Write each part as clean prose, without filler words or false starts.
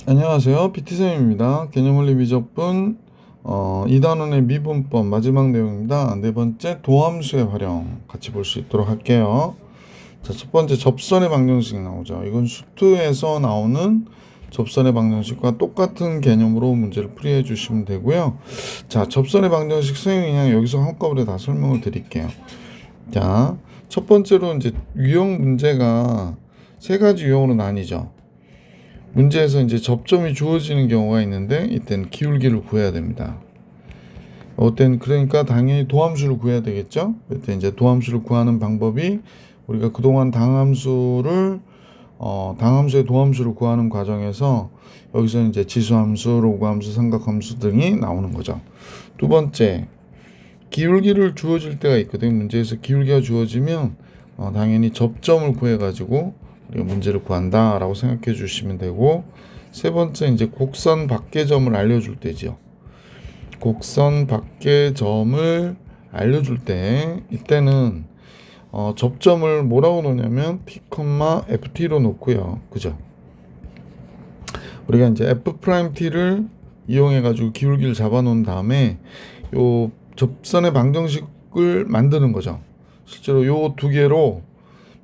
안녕하세요. PT쌤입니다. 개념원리 미적분 2단원의 미분법 마지막 내용입니다. 네 번째 도함수의 활용 같이 볼 수 있도록 할게요. 자, 첫 번째 접선의 방정식 나오죠. 이건 수투에서 나오는 접선의 방정식과 똑같은 개념으로 문제를 풀이해 주시면 되고요. 자, 접선의 방정식 수행 그냥 여기서 한꺼번에 다 설명을 드릴게요. 자, 첫 번째로 이제 유형 문제가 세 가지 유형으로 나뉘죠. 문제에서 이제 접점이 주어지는 경우가 있는데 이때는 기울기를 구해야 됩니다. 어땐 그러니까 당연히 도함수를 구해야 되겠죠. 이때 이제 도함수를 구하는 방법이 우리가 그동안 당함수의 도함수를 구하는 과정에서 여기서 이제 지수함수, 로그함수, 삼각함수 등이 나오는 거죠. 두 번째, 기울기를 주어질 때가 있거든요. 문제에서 기울기가 주어지면 당연히 접점을 구해가지고 우리가 문제를 구한다라고 생각해 주시면 되고, 세 번째 이제 곡선 밖의 점을 알려줄 때죠. 곡선 밖의 점을 알려줄 때 이때는 접점을 뭐라고 놓냐면 t, ft로 놓고요. 그죠? 우리가 이제 f't를 이용해 가지고 기울기를 잡아 놓은 다음에 요 접선의 방정식을 만드는 거죠. 실제로 요 두 개로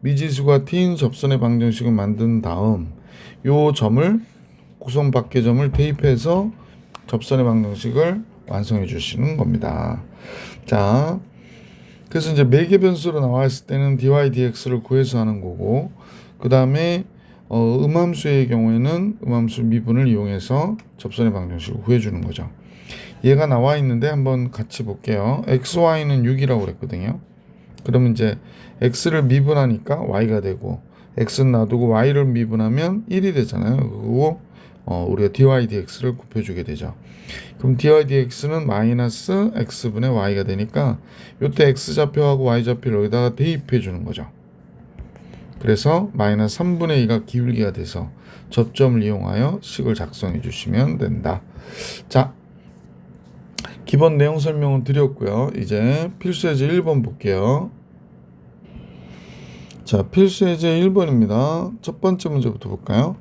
미지수가 t인 접선의 방정식을 만든 다음 요 점을 곡선 밖의 점을 대입해서 접선의 방정식을 완성해 주시는 겁니다. 자, 그래서 이제 매개 변수로 나와 있을 때는 dy dx를 구해서 하는 거고, 그 다음에 음함수의 경우에는 음함수 미분을 이용해서 접선의 방정식을 구해주는 거죠. 얘가 나와 있는데 한번 같이 볼게요. xy는 6이라고 그랬거든요. 그러면 이제 x를 미분하니까 y가 되고, x는 놔두고 y를 미분하면 1이 되잖아요. 그리고 우리가 dy dx를 곱해주게 되죠. 그럼 dy dx는 마이너스 x분의 y가 되니까 요때 x좌표하고 y좌표를 여기다가 대입해 주는 거죠. 그래서 마이너스 3분의 2가 기울기가 돼서 접점을 이용하여 식을 작성해 주시면 된다. 자, 기본 내용 설명은 드렸고요. 이제 필수예제 1번 볼게요. 자, 필수예제 1번입니다. 첫 번째 문제부터 볼까요?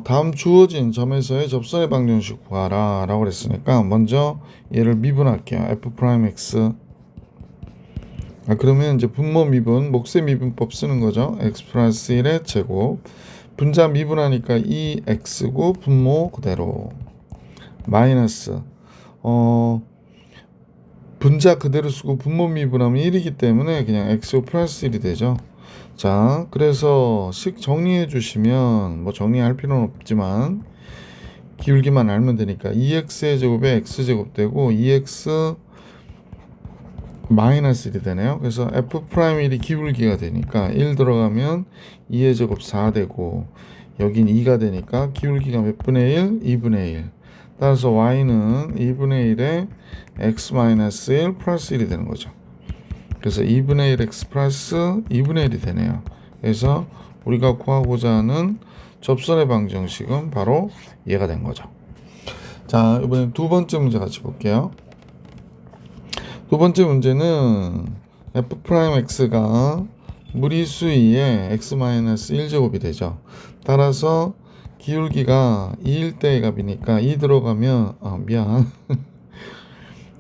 다음 주어진 점에서의 접선의 방정식 구하라 라고 그랬으니까 먼저 얘를 미분할게요. f'x. 그러면 이제 분모 미분, 목세 미분법 쓰는 거죠. x 플러스 1의 제곱. 분자 미분하니까 2x고 분모 그대로. 마이너스 분자 그대로 쓰고 분모 미분하면 1이기 때문에 그냥 x 플러스 1이 되죠. 자, 그래서 식 정리해 주시면 뭐 정리할 필요는 없지만 기울기만 알면 되니까 2x의 제곱에 x제곱 되고 2x 마이너스 1이 되네요. 그래서 f'1이 기울기가 되니까 1 들어가면 2의 제곱 4 되고 여긴 2가 되니까 기울기가 몇 분의 1? 2분의 1. 따라서 y는 2분의 1에 x 마이너스 1 플러스 1이 되는 거죠. 그래서 2분의 1 x 플러스 2분의 1이 되네요. 그래서 우리가 구하고자 하는 접선의 방정식은 바로 얘가 된 거죠. 자, 이번엔 두 번째 문제 같이 볼게요. 두 번째 문제는 f'x가 무리수 2에 x-1제곱이 되죠. 따라서 기울기가 2일 때의 값이니까 2 들어가면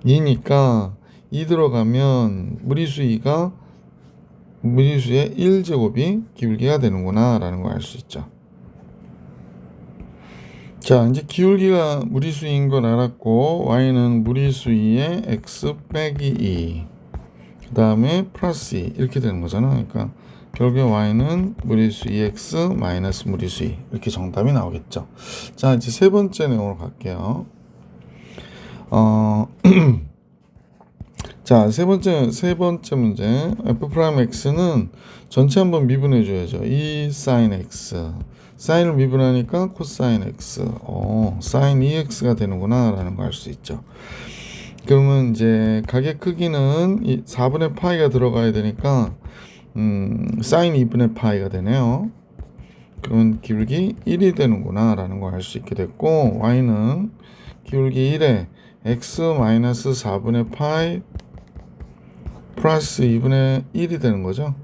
2니까 2 들어가면 무리수의 1제곱이 기울기가 되는구나 라는 걸 알 수 있죠. 자, 이제 기울기가 무리수인 걸 알았고 y는 무리수 2에 x 빼기 2 그 다음에 플러스 2 이렇게 되는 거잖아. 그러니까 결국에 y는 무리수 2x 마이너스 무리수 2 이렇게 정답이 나오겠죠. 자, 이제 세 번째 내용으로 갈게요. 자, 세 번째 문제. f'x는 전체 한번 미분해 줘야죠. 2 sin x. 사인을 미분하니까 코사인 x. 사인 2x가 되는구나 라는 걸 알 수 있죠. 그러면 이제 각의 크기는 4분의 파이가 들어가야 되니까 사인 2분의 파이가 되네요. 그러면 기울기 1이 되는구나 라는 걸 알 수 있게 됐고, y는 기울기 1에 x 마이너스 4분의 파이 플러스 2분의 1이 되는 거죠.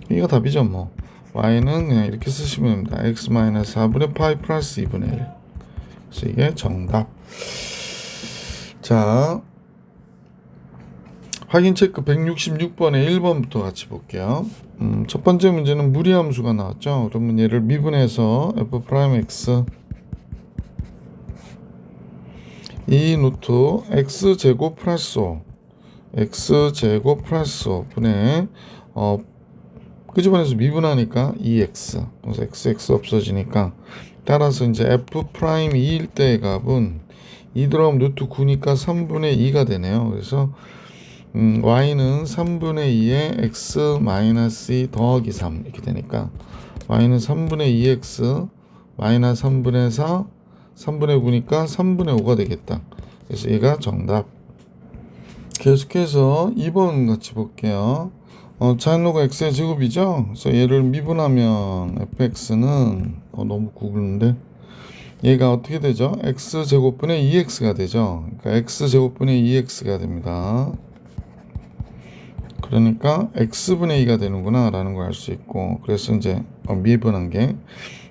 이거 답이죠 뭐. y는 그냥 이렇게 쓰시면 됩니다. x 마이너스 4분의 파이 플러스 2분의 1. 그래서 이게 정답. 자, 확인 체크 166번에 1번부터 같이 볼게요. 첫 번째 문제는 무리함수가 나왔죠. 그러면 얘를 미분해서 f 프라임 x 2 루트 x 제곱 플러스 5 x 제곱 플러스 5 분의 끄집어내서 미분하니까 2x. 그래서 xx 없어지니까 따라서 이제 f 프라임 2일 때의 값은 2 들어가면 루트 9니까 3분의 2가 되네요. 그래서 y는 3분의 2에 x 마이너스 2 더하기 3 이렇게 되니까 y는 3분의 2x 마이너스 3분의 4 3분의 9니까 3분의 5가 되겠다. 그래서 얘가 정답. 계속해서 2번 같이 볼게요. 자연로가 x의 제곱이죠. 그래서 얘를 미분하면 fx는 너무 구글인데 얘가 어떻게 되죠? x제곱분의 2x가 되죠. 그러니까 x제곱분의 2x가 됩니다. 그러니까 x분의 2가 되는구나 라는 걸 알 수 있고, 그래서 이제 미분한 게,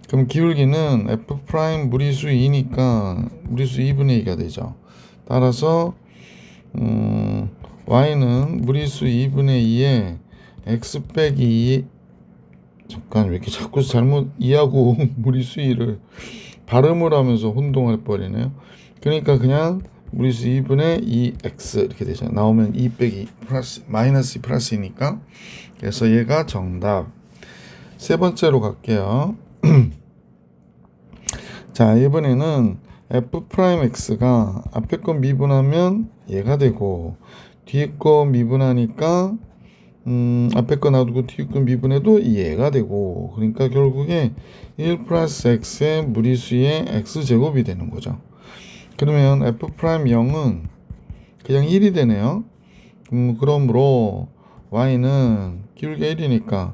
그럼 기울기는 f 프라임 무리수 2니까 무리수 2분의 2가 되죠. 따라서 y는 무리수 2분의 2에 x 빼기 2, 잠깐 왜 이렇게 자꾸 잘못 2하고 무리수 2를 발음을 하면서 혼동할 뻔이네요. 그러니까 그냥 무리수 2분의 2x 이렇게 되죠. 나오면 2 빼기 플러스 마이너스 2 플러스이니까. 그래서 얘가 정답. 세 번째로 갈게요. 자, 이번에는 f 프라임 x가 앞에 거 미분하면 얘가 되고 뒤에 거 미분하니까 앞에 거 놔두고 뒤에 거 미분해도 얘가 되고, 그러니까 결국에 1 플러스 x의 무리수의 x제곱이 되는 거죠. 그러면 f 프라임 0은 그냥 1이 되네요. 그러므로 y는 기울기가 1이니까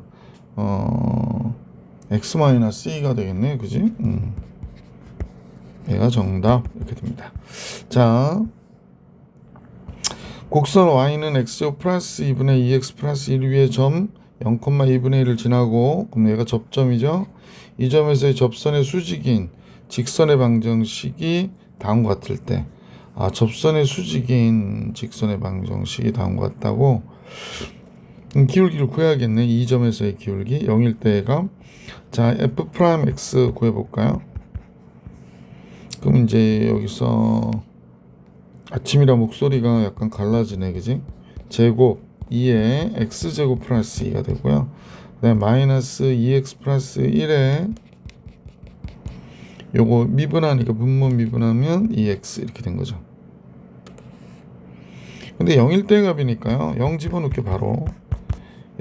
x 마이너스 2가 되겠네, 그지? 얘가 정답. 이렇게 됩니다. 자, 곡선 y는 x제곱 플러스 2분의 2x 플러스 1 위에 점 0,2분의 1을 지나고, 그럼 얘가 접점이죠. 이 점에서의 접선의 수직인 직선의 방정식이 다음과 같을 때, 접선의 수직인 직선의 방정식이 다음과 같다고. 기울기를 구해야겠네. 이 점에서의 기울기 0일 때가. 자, f 프라임 x 구해볼까요? 그럼 이제 여기서 아침이라 목소리가 약간 갈라지네, 그지? 제곱 2에 x제곱 플러스 2가 되고요. 그 다음에 마이너스 2x 플러스 1에 요거 미분하니까 분모 미분하면 2x 이렇게 된 거죠. 근데 0일 때 값이니까요. 0 집어넣게 바로.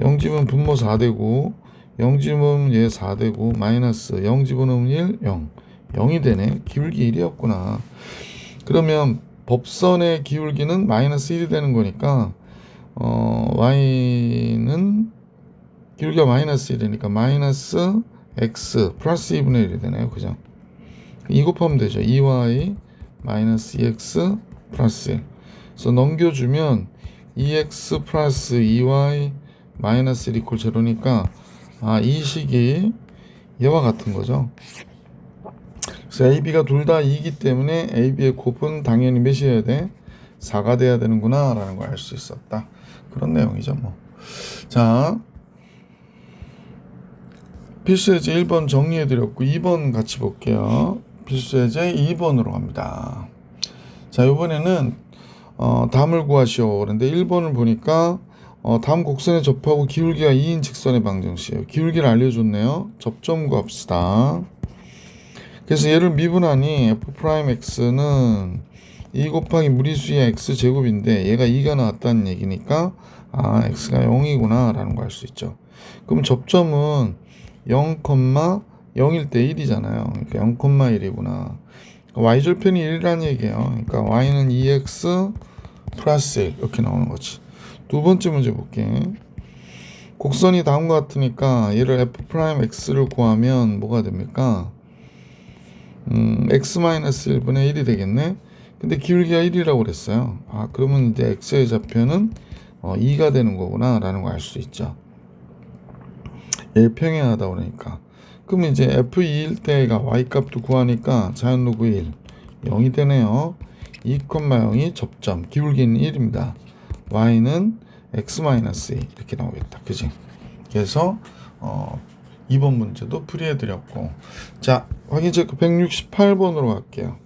0 집으면 분모 4되고 0 집으면 얘 4되고 마이너스 0 집어넣으면 1, 0. 0이 되네. 기울기 1이었구나. 그러면 법선의 기울기는 마이너스 1이 되는 거니까 y는 기울기가 마이너스 1이니까 마이너스 x 플러스 2분의 1이 되네요. 그죠? 2 곱하면 되죠. 2y 마이너스 2x 플러스 1. 그래서 넘겨주면 2x 플러스 2y 마이너스 1 이퀄 제로니까 이 식이 얘와 같은 거죠. 그래서 AB가 둘 다 2이기 때문에 AB의 곱은 당연히 몇이어야 돼? 4가 돼야 되는구나 라는 걸 알 수 있었다. 그런 내용이죠 뭐. 자, 필수예제 1번 정리해드렸고 2번 같이 볼게요. 필수예제 2번으로 갑니다. 자, 이번에는 담을 구하시오. 그런데 1번을 보니까 담 곡선에 접하고 기울기가 2인 직선의 방정식이에요. 기울기를 알려줬네요. 접점 구합시다. 그래서 얘를 미분하니 f 프라임 x는 2 곱하기 무리수의 x제곱인데 얘가 2가 나왔다는 얘기니까 x가 0이구나 라는 거 알 수 있죠. 그럼 접점은 0,0일 때 1이잖아요. 그러니까 0,1이구나. y절편이 1이라는 얘기예요. 그러니까 y는 2x 플러스 1 이렇게 나오는 거지. 두 번째 문제 볼게. 곡선이 다음과 같으니까 얘를 f 프라임 x를 구하면 뭐가 됩니까? x-1분의 1이 되겠네. 근데 기울기가 1이라고 그랬어요. 그러면 이제 x의 좌표는 2가 되는 거구나 라는 거 알 수 있죠. 얘 평행하다 그러니까. 그럼 이제 f2일 때가 y 값도 구하니까 자연로그 1 0이 되네요. 2,0이 접점, 기울기는 1입니다. y는 x-2 이렇게 나오겠다. 그지? 그래서 2번 문제도 풀이해드렸고, 자, 확인 체크 168번으로 갈게요.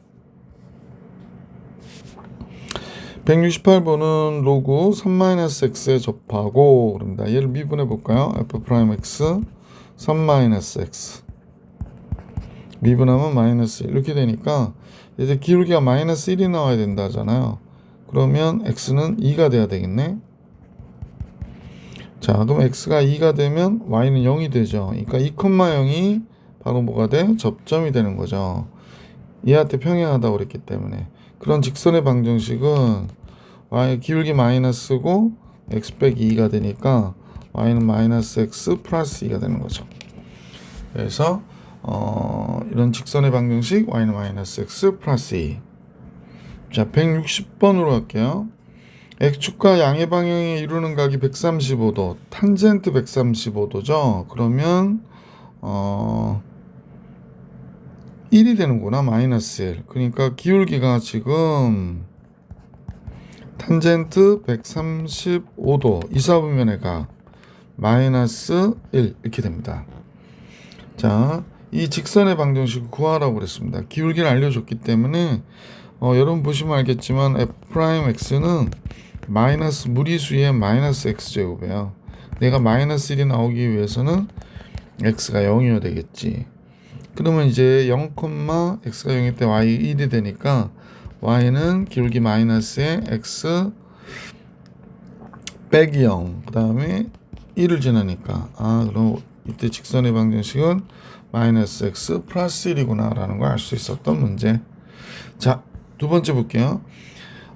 168번은 로그 3-x에 접하고 그럽니다. 얘를 미분해 볼까요? f'x 3-x 미분하면 마이너스 1 이렇게 되니까 이제 기울기가 마이너스 1이 나와야 된다잖아요. 그러면 x는 2가 돼야 되겠네. 자, 그럼 x가 2가 되면 y는 0이 되죠. 그러니까 2,0이 바로 뭐가 돼? 접점이 되는 거죠. 얘한테 평행하다고 그랬기 때문에. 그런 직선의 방정식은 y 기울기 마이너스고 x 빼기 2가 되니까 y는 마이너스 x 플러스 2가 되는 거죠. 그래서 이런 직선의 방정식 y는 마이너스 x 플러스 2. 자, 160번으로 갈게요. x축과 양의 방향이 이루는 각이 135도, 탄젠트 135도죠. 그러면 1이 되는구나. 마이너스 1. 그러니까 기울기가 지금 탄젠트 135도 이사분면의 각 마이너스 1 이렇게 됩니다. 자, 이 직선의 방정식을 구하라고 그랬습니다. 기울기를 알려줬기 때문에 여러분 보시면 알겠지만 f'x는 마이너스 무리수의 마이너스 x제곱이에요. 내가 마이너스 1이 나오기 위해서는 x가 0이어야 되겠지. 그러면 이제 0, x가 0일 때 y 1이 되니까 y는 기울기 마이너스에 x 빼기 0, 그 다음에 1을 지나니까 그럼 이때 직선의 방정식은 마이너스 x 플러스 1이구나 라는 걸 알 수 있었던 문제. 자, 두 번째 볼게요.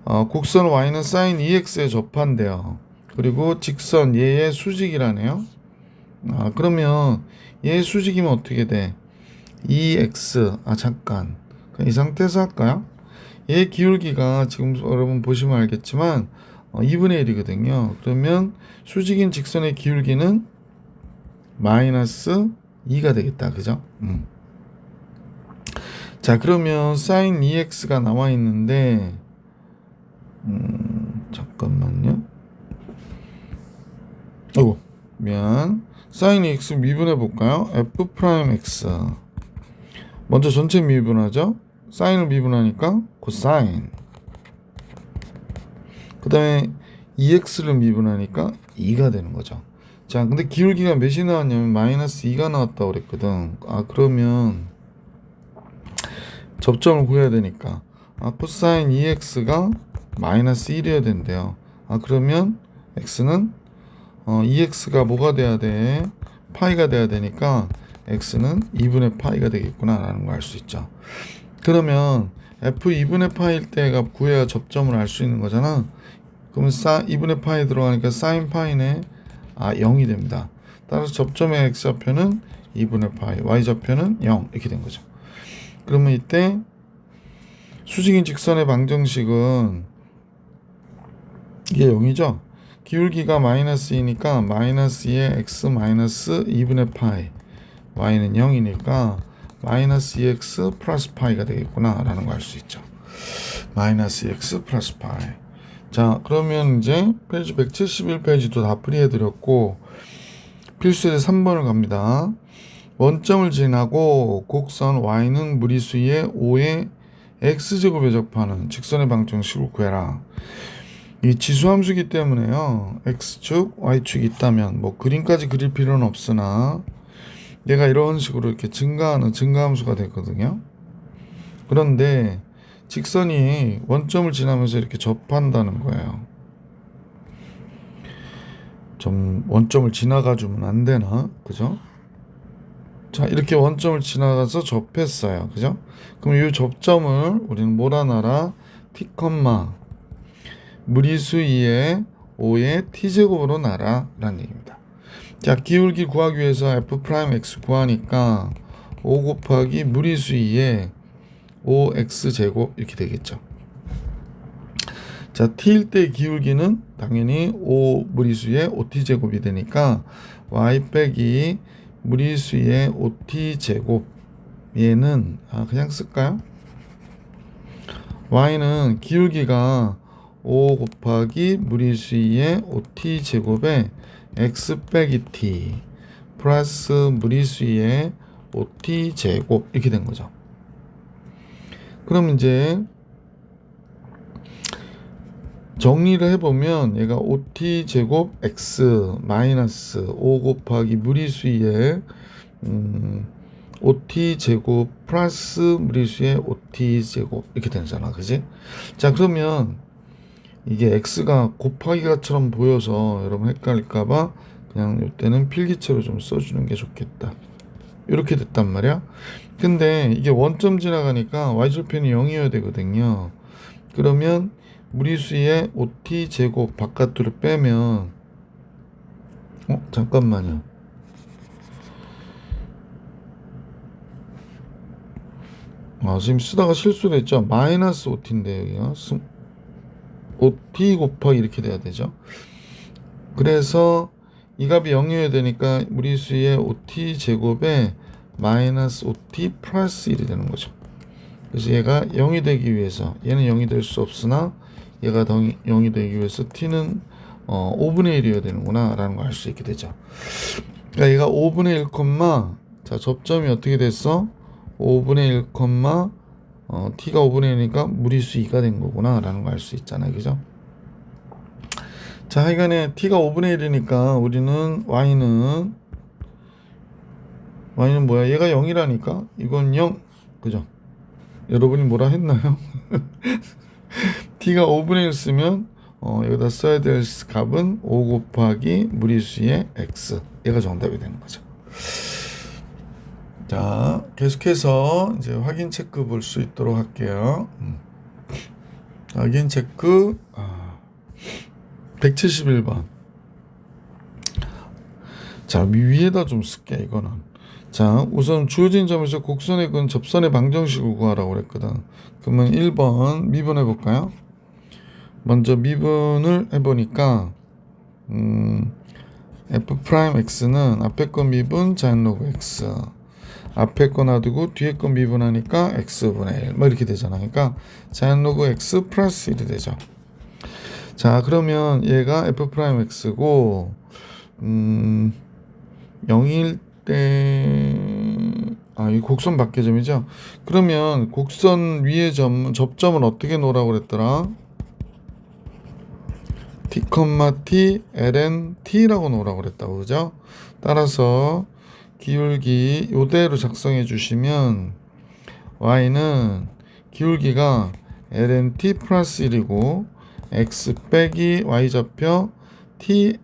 곡선 y는 sin 2x에 접한대요. 그리고 직선 얘의 수직이라네요. 그러면 얘의 수직이면 어떻게 돼? 2x 잠깐 그냥 이 상태에서 할까요? 얘 기울기가 지금 여러분 보시면 알겠지만 2분의 1이거든요. 그러면 수직인 직선의 기울기는 마이너스 2가 되겠다. 그죠? 자, 그러면 sin 2x가 나와 있는데 잠깐만요. 미안. sin 2x 미분해 볼까요? f'x 먼저 전체 미분하죠. 사인을 미분하니까 코사인. 그 다음에 2x를 미분하니까 2가 되는 거죠. 자, 근데 기울기가 몇이 나왔냐면 마이너스 2가 나왔다고 그랬거든. 그러면 접점을 구해야 되니까 코사인 2x가 마이너스 1이어야 된대요. 그러면 x는 2x가 뭐가 돼야 돼? 파이가 돼야 되니까 x는 2분의 파이가 되겠구나 라는 걸 알 수 있죠. 그러면 f2분의 파이일 때가 구해야 접점을 알 수 있는 거잖아. 그러면 2분의 파이 들어가니까 사인 파이네 0이 됩니다. 따라서 접점의 x좌표는 2분의 파이, y좌표는 0 이렇게 된 거죠. 그러면 이때 수직인 직선의 방정식은 이게 0이죠. 기울기가 마이너스 2니까 마이너스 2의 x 마이너스 2분의 파이, y는 0이니까 마이너스 2x 플러스 파이가 되겠구나 라는 걸 알 수 있죠. 마이너스 2x 플러스 파이. 자, 그러면 이제 페이지 171페이지도 다 풀이해드렸고 필수의 3번을 갑니다. 원점을 지나고 곡선 y는 무리수의 5의 x제곱에 접하는 직선의 방정식을 구해라. 이 지수함수기 때문에요. x축, y축이 있다면 뭐 그림까지 그릴 필요는 없으나 얘가 이런 식으로 이렇게 증가하는 증가함수가 되거든요. 그런데 직선이 원점을 지나면서 이렇게 접한다는 거예요. 좀 원점을 지나가 주면 안 되나? 그죠? 자, 이렇게 원점을 지나가서 접했어요. 그죠? 그럼 이 접점을 우리는 뭐라 놔라? t, 무리수 2의 5의 t제곱으로 놔라 라는 얘기입니다. 자, 기울기 구하기 위해서 f'x 구하니까 5 곱하기 무리수 2의 5x제곱 이렇게 되겠죠. 자, t일 때 기울기는 당연히 5 무리수의 5t제곱이 되니까 y 빼기 무리수의 OT 제곱. 얘는 그냥 쓸까요? y는 기울기가 5 곱하기 무리수의 OT 제곱에 x 빼기 t 플러스 무리수의 OT 제곱 이렇게 된 거죠. 그럼 이제 정리를 해보면 얘가 OT 제곱 x 마이너스 5 곱하기 무리수의 OT 제곱 플러스 무리수의 OT 제곱 이렇게 되잖아, 그지? 자, 그러면 이게 x가 곱하기가처럼 보여서 여러분 헷갈릴까봐 그냥 이때는 필기체로 좀 써주는 게 좋겠다. 이렇게 됐단 말이야. 근데 이게 원점 지나가니까 y절편이 0이어야 되거든요. 그러면 무리수의 OT 제곱 바깥으로 빼면 잠깐만요. 지금 쓰다가 실수를 했죠. 마이너스 OT인데 여기가 OT 곱하기 이렇게 돼야 되죠. 그래서 이 값이 0이어야 되니까 무리수의 OT 제곱에 마이너스 OT 플러스 1이 되는 거죠. 그래서 얘가 0이 되기 위해서 얘는 0이 될 수 없으나 얘가 0이 되기 위해서 t는 5분의 1이어야 되는구나 라는 걸 알 수 있게 되죠. 그러니까 얘가 5분의 1, 자 접점이 어떻게 됐어? 5분의 1, t가 5분의 1이니까 무리수 2가 된 거구나 라는 걸 알 수 있잖아요. 그죠? 자, 하여간에 t가 5분의 1이니까 우리는 y는 뭐야? 얘가 0이라니까 이건 0. 그죠? 여러분이 뭐라 했나요? t가 5분의 1 쓰면 여기다 써야 될 값은 5 곱하기 무리수의 x. 얘가 정답이 되는 거죠. 자, 계속해서 이제 확인 체크 볼 수 있도록 할게요. 확인 체크 171번. 자, 위에다 좀 쓸게 이거는. 자, 우선 주어진 점에서 곡선의 근 접선의 방정식을 구하라고 그랬거든. 그러면 1번 미분해 볼까요? 먼저 미분을 해보니까 f'x는 앞에 거 미분 자연로그 x, 앞에 거 놔두고 뒤에 거 미분하니까 x분의 1 뭐 이렇게 되잖아. 그러니까 자연로그 x 플러스 1이 되죠. 자, 그러면 얘가 f'x고 0일 때 이 곡선 밖의 점이죠. 그러면 곡선 위의 접점은 어떻게 놓으라고 그랬더라? t, t, ln, t라고 놓으라고 그랬다고, 그죠? 따라서 기울기 이대로 작성해 주시면 y는 기울기가 ln t 플러스 1이고 x 빼기 y좌표 t,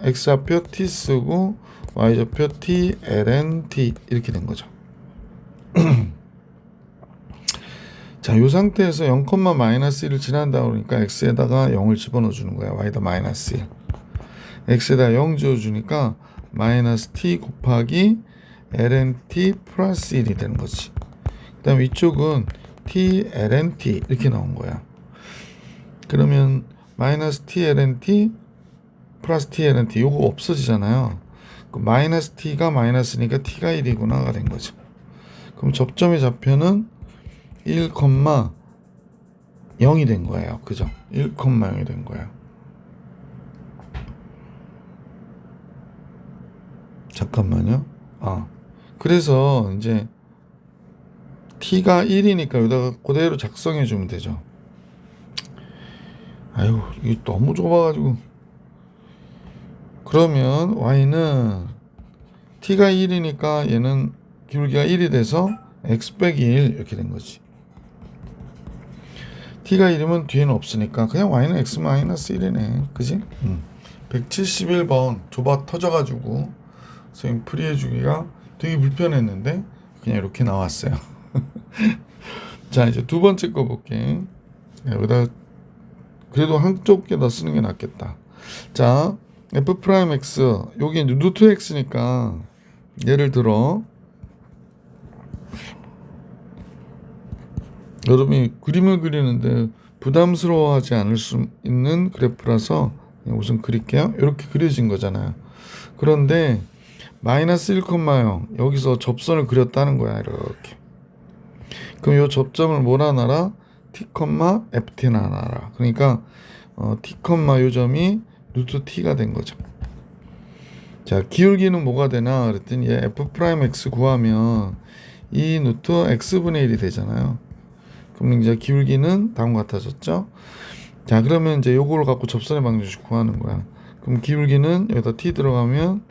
x좌표 t 쓰고 y좌표 t, ln t 이렇게 된 거죠. 자, 이 상태에서 0, 마이너스 1을 지난다 그러니까 x에다가 0을 집어넣어 주는 거야. y에다 마이너스 1. x에다 0 지어 주니까 마이너스 t 곱하기 ln t 플러스 1이 되는 거지. 그 다음에 이쪽은 t, ln t 이렇게 나온 거야. 그러면 마이너스 t, ln t 플러스 t, ln t 요거 없어지잖아요. 그 마이너스 t가 마이너스니까 t가 1이구나가 된 거죠. 그럼 접점의 좌표는 1, 0이 된 거예요. 그죠? 1, 0이 된 거예요. 잠깐만요. 그래서 이제 t가 1이니까 여기다가 그대로 작성해 주면 되죠. 아유, 이게 너무 좁아가지고. 그러면 y는 t가 1이니까 얘는 기울기가 1이 돼서 x 빼기 1 이렇게 된 거지. t가 1이면 뒤에는 없으니까 그냥 y는 x 마이너스 1이네. 그지? 171번 좁아 터져가지고 선생님 풀이해주기가 되게 불편했는데 그냥 이렇게 나왔어요. 자, 이제 두 번째 거 볼게. 여기다 그래도 한쪽 게다 쓰는 게 낫겠다. 자, f'x 여기 루트 x니까 예를 들어 여러분이 그림을 그리는데 부담스러워하지 않을 수 있는 그래프라서 우선 그릴게요. 이렇게 그려진 거잖아요. 그런데 마이너스 1,0 여기서 접선을 그렸다는 거야. 이렇게. 그럼 이 접점을 몰아놔라. t, ft나 놔라. 그러니까 t, 요점이 루트 t가 된 거죠. 자, 기울기는 뭐가 되나 그랬더니 얘 f'x 구하면 2 루트 x분의 1이 되잖아요. 그럼 이제 기울기는 다음과 같아졌죠. 자, 그러면 이제 요거를 갖고 접선의 방정식 구하는 거야. 그럼 기울기는 여기다 t 들어가면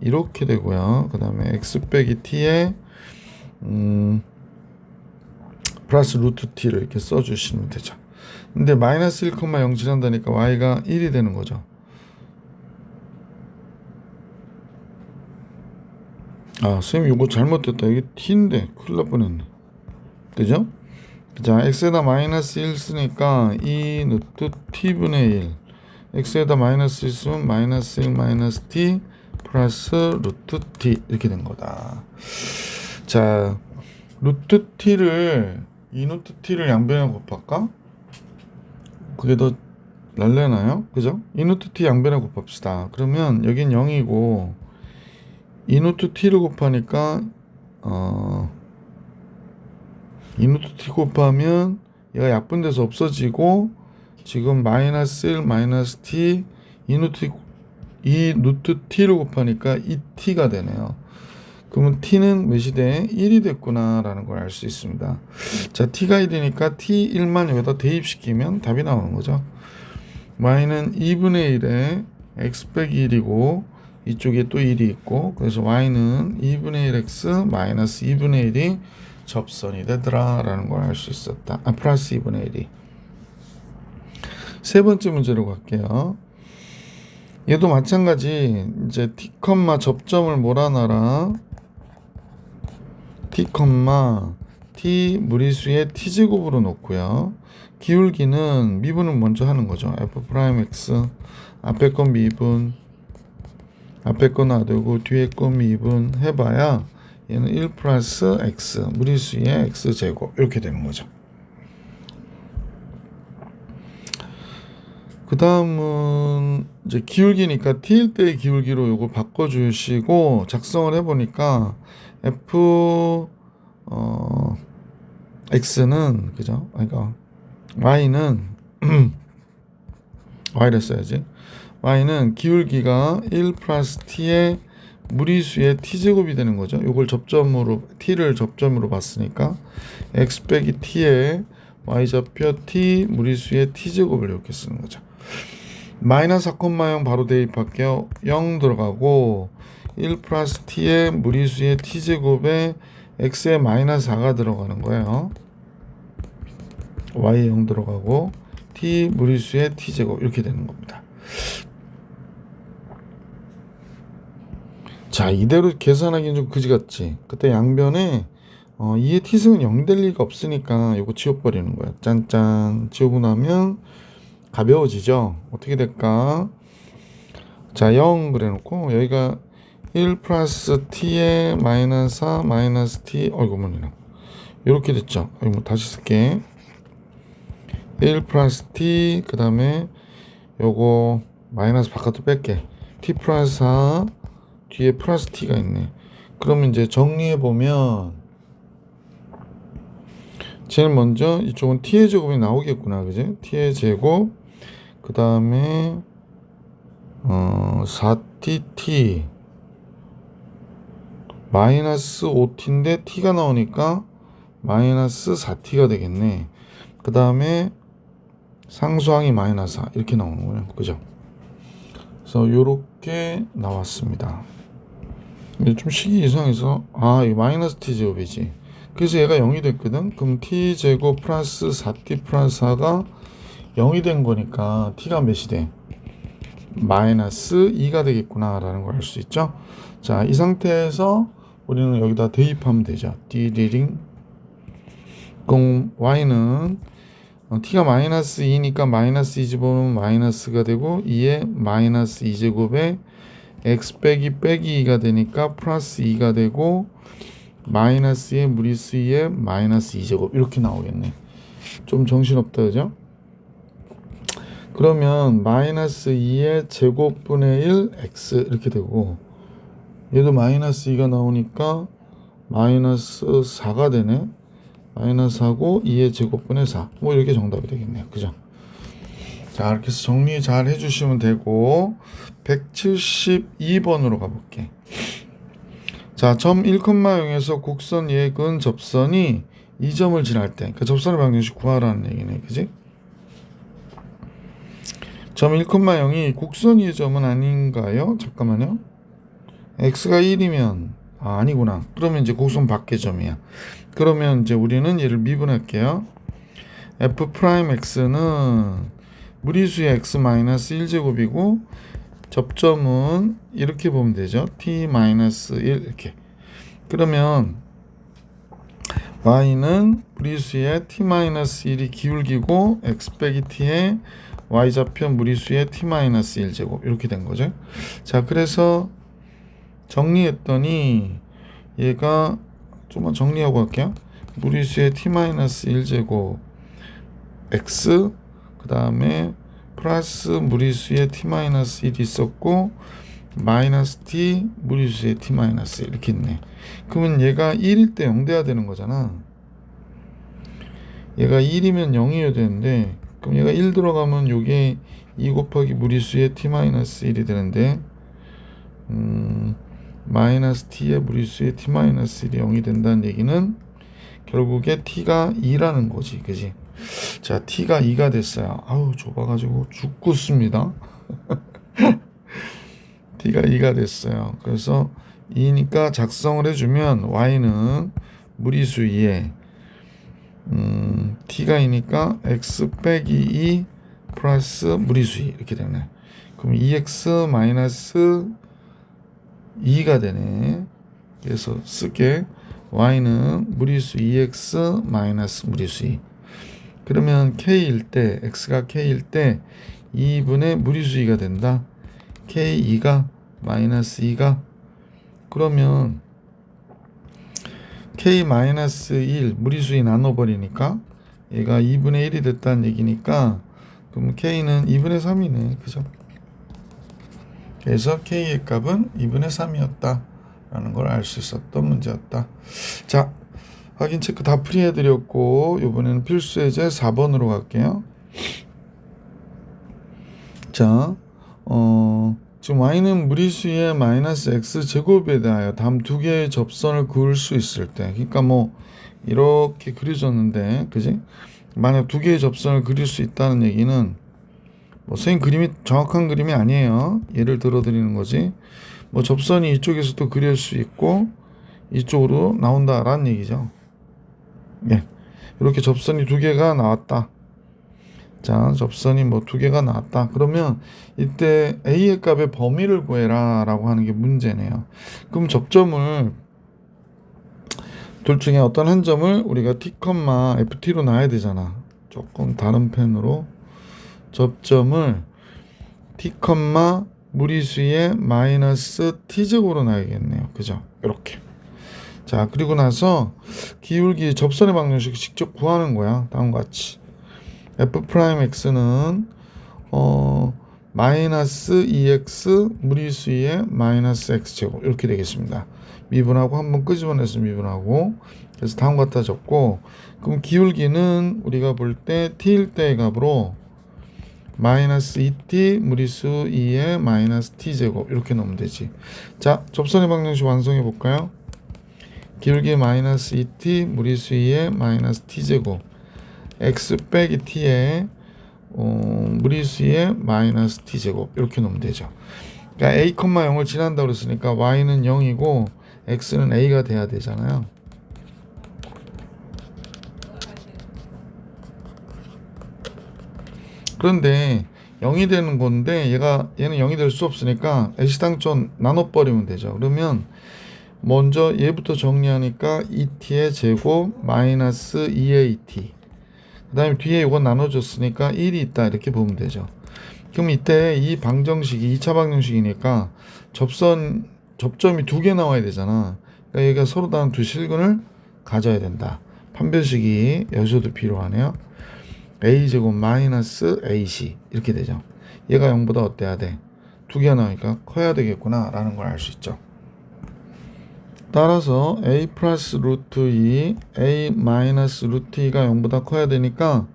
이렇게 되고요. 그 다음에 x 빼기 t에 플러스 루트 t를 이렇게 써주시면 되죠. 근데 마이너스 1,0 지난다니까 y가 1이 되는 거죠. 아, 선생님 이거 잘못됐다. 이게 t인데 큰일 날 뻔했네. 그죠? 자, x에다 마이너스 1 쓰니까 2 루트 t분의 1. x에다 마이너스 1 쓰면 마이너스 1 마이너스 t 플러스 루트 t 이렇게 된 거다. 자, 루트 t를 2 루트 t를 양변에 곱할까? 그게 더 날래나요? 그죠? 2 루트 t 양변에 곱합시다. 그러면 여긴 0이고 2 루트 t를 곱하니까 2 루트 t 곱하면 얘가 약분돼서 없어지고 지금 마이너스 1 마이너스 t 2 루트 t를 곱하니까 2t가 되네요. 그러면 t는 몇이 돼? 1이 됐구나 라는 걸 알 수 있습니다. 자, t가 1이니까 t1만 여기다 대입시키면 답이 나오는 거죠. y는 2분의 1에 x 빼기 1이고 이쪽에 또 1이 있고 그래서 y는 2분의 1x 마이너스 2분의 1이 접선이 되더라 라는 걸 알 수 있었다. 플러스 2분의 1이. 세 번째 문제로 갈게요. 얘도 마찬가지. 이제 t, 접점을 몰아놔라. t, t 무리수의 t제곱으로 놓고요. 기울기는 미분을 먼저 하는 거죠. f'x 앞에 건 미분, 앞에 건 놔두고 뒤에 건 미분 해봐야 얘는 1 플러스 x 무리수의 x제곱 이렇게 되는 거죠. 그 다음은 이제 기울기니까 t일 때의 기울기로 요거 바꿔주시고 작성을 해보니까 x는 그죠? 그러니까 y는 y를 써야지. y는 기울기가 1 플러스 t의 무리수의 t제곱이 되는 거죠. 요걸 접점으로 t를 접점으로 봤으니까 x 빼기 t에 y좌표 t 무리수의 t제곱을 이렇게 쓰는 거죠. 마이너스 4,0 바로 대입할게요. 0 들어가고 1 플러스 t의 무리수의 t제곱에 x에 마이너스 4가 들어가는 거예요. y 0 들어가고 t 무리수의 t제곱 이렇게 되는 겁니다. 자, 이대로 계산하기는 좀 그지같지. 그때 양변에 2의 t승은 0 될 리가 없으니까 이거 지워버리는 거야. 짠짠. 지우고 나면 가벼워지죠. 어떻게 될까? 자, 0 그래놓고 여기가 1 플러스 t에 마이너스 4 마이너스 t 어이구 뭐냐 이렇게 됐죠. 이거 다시 쓸게. 1 플러스 t 그 다음에 요거 마이너스 바깥으로 뺄게. t 플러스 4 뒤에 플러스 t가 있네. 그러면 이제 정리해 보면 제일 먼저 이쪽은 t의 제곱이 나오겠구나, 그지? t의 제곱 그 다음에 4tt 마이너스 5t인데 t가 나오니까 마이너스 4t가 되겠네. 그 다음에 상수항이 마이너스 4 이렇게 나오는 거예요, 그죠? 그래서 요렇게 나왔습니다. 좀 식이 이상해서 이 마이너스 t제곱이지. 그래서 얘가 0이 됐거든. 그럼 t제곱 플러스 4t 플러스 4가 0이 된 거니까 t가 몇이 돼? 마이너스 2가 되겠구나 라는 걸 알 수 있죠. 자, 이 상태에서 우리는 여기다 대입하면 되죠. 디리링. 그럼 y는 t가 마이너스 2니까 마이너스 2 집어넣으면 마이너스가 되고 2에 마이너스 2제곱에 x 빼기 2가 되니까 플러스 2가 되고 마이너스의 무리수 2에 마이너스 2제곱 이렇게 나오겠네. 좀 정신없다, 그죠? 그러면 마이너스 2의 제곱분의 1 x 이렇게 되고 얘도 마이너스 2가 나오니까 마이너스 4가 되네. 마이너스 4고 2의 제곱분의 4. 뭐 이렇게 정답이 되겠네요. 그죠? 자, 이렇게 해서 정리 잘 해주시면 되고 172번으로 가볼게. 자, 점 1,0에서 곡선 예근 접선이 이 점을 지날 때, 그 접선의 방정식 구하라는 얘기네, 그지? 점 1,0이 곡선의 점은 아닌가요? 잠깐만요. x가 1이면 아니구나. 그러면 이제 곡선 밖의 점이야. 그러면 이제 우리는 얘를 미분할게요. f 프라임 x는 무리수의 x 마이너스 1제곱이고 접점은 이렇게 보면 되죠. t 마이너스 1 이렇게. 그러면 y는 무리수의 t 마이너스 1이 기울기고 x 빼기 t의 y좌표 무리수의 t 마이너스 1제곱 이렇게 된 거죠. 자, 그래서 정리했더니 얘가 좀만 정리하고 갈게요. 무리수의 t 마이너스 1제곱 x 그 다음에 플러스 무리수의 t 마이너스 1이 있었고 마이너스 t 무리수의 t 마이너스 이렇게 있네. 그러면 얘가 1일 때 0 돼야 되는 거잖아. 얘가 1이면 0이어야 되는데 그럼 얘가 1 들어가면 요게 2 곱하기 무리수의 t 마이너스 1이 되는데 마이너스 t의 무리수의 t 마이너스 1이 0이 된다는 얘기는 결국에 t가 2라는 거지, 그지? 자, t가 2가 됐어요. 아우, 좁아가지고 죽겠습니다. t가 2가 됐어요. 그래서 2니까 작성을 해주면 y는 무리수 2에 t가 2니까 x 빼기 2 플러스 무리수 2 이렇게 되네. 그럼 2x 마이너스 2가 되네. 그래서 쓸게 y는 무리수 2x 마이너스 무리수 2. 그러면 k일 때 x가 k일 때 2분의 무리수 2가 된다. k2가 마이너스 2가 그러면 k 마이너스 1 무리수 2 나눠버리니까 얘가 2분의 1이 됐다는 얘기니까 그럼 k는 2분의 3이네. 그죠? 그래서 k의 값은 2분의 3이었다 라는 걸 알 수 있었던 문제였다. 자, 확인 체크 다 풀이해드렸고 이번에는 필수 예제 4번으로 갈게요. 자, 지금 y는 무리수의 마이너스 x 제곱에 대하여 다음 두 개의 접선을 그을 수 있을 때, 그러니까 뭐 이렇게 그려졌는데, 그지? 만약 두 개의 접선을 그릴 수 있다는 얘기는 뭐 선생님 그림이 정확한 그림이 아니에요. 예를 들어 드리는 거지. 뭐 접선이 이쪽에서도 그릴 수 있고 이쪽으로 나온다라는 얘기죠. 예, 이렇게 접선이 두 개가 나왔다. 자, 접선이 뭐 두 개가 나왔다. 그러면 이때 a의 값의 범위를 구해라 라고 하는 게 문제네요. 그럼 접점을 둘 중에 어떤 한 점을 우리가 t, ft로 놔야 되잖아. 조금 다른 펜으로 접점을 t, 무리수의 마이너스 t제곱으로 놔야겠네요. 그죠? 이렇게. 자, 그리고 나서 기울기 접선의 방정식 직접 구하는 거야. 다음과 같이 f 프라임 x는 마이너스 2x 무리수의 마이너스 x제곱 이렇게 되겠습니다. 미분하고 한번 끄집어내서 미분하고 그래서 다음과 같아 적고 그럼 기울기는 우리가 볼 때 t일 때의 값으로 마이너스 2t 무리수 2의 마이너스 t제곱 이렇게 넣으면 되지. 자, 접선의 방정식 완성해 볼까요? 기울기 마이너스 2t 무리수 2의 마이너스 t제곱 x 빼기 t의 무리수 2의 마이너스 t제곱 이렇게 넣으면 되죠. 그러니까 a, 0을 지난다고 그랬으니까 y는 0이고 x는 a가 돼야 되잖아요. 그런데 0이 되는 건데 얘는 0이 될 수 없으니까 애시당초 나눠버리면 되죠. 그러면 먼저 얘부터 정리하니까 2t의 제곱 마이너스 2의 2t 그 다음에 뒤에 이거 나눠줬으니까 1이 있다 이렇게 보면 되죠. 그럼 이때 이 방정식이 2차 방정식이니까 접점이 두 개 나와야 되잖아. 그러니까 얘가 서로 다른 두 실근을 가져야 된다. 판별식이 여기서도 필요하네요. a제곱 마이너스 ac 이렇게 되죠. 얘가 0보다 어때야 돼? 두 개 나오니까 커야 되겠구나 라는 걸 알 수 있죠. 따라서 a 플러스 루트 2, a 마이너스 루트 2가 0보다 커야 되니까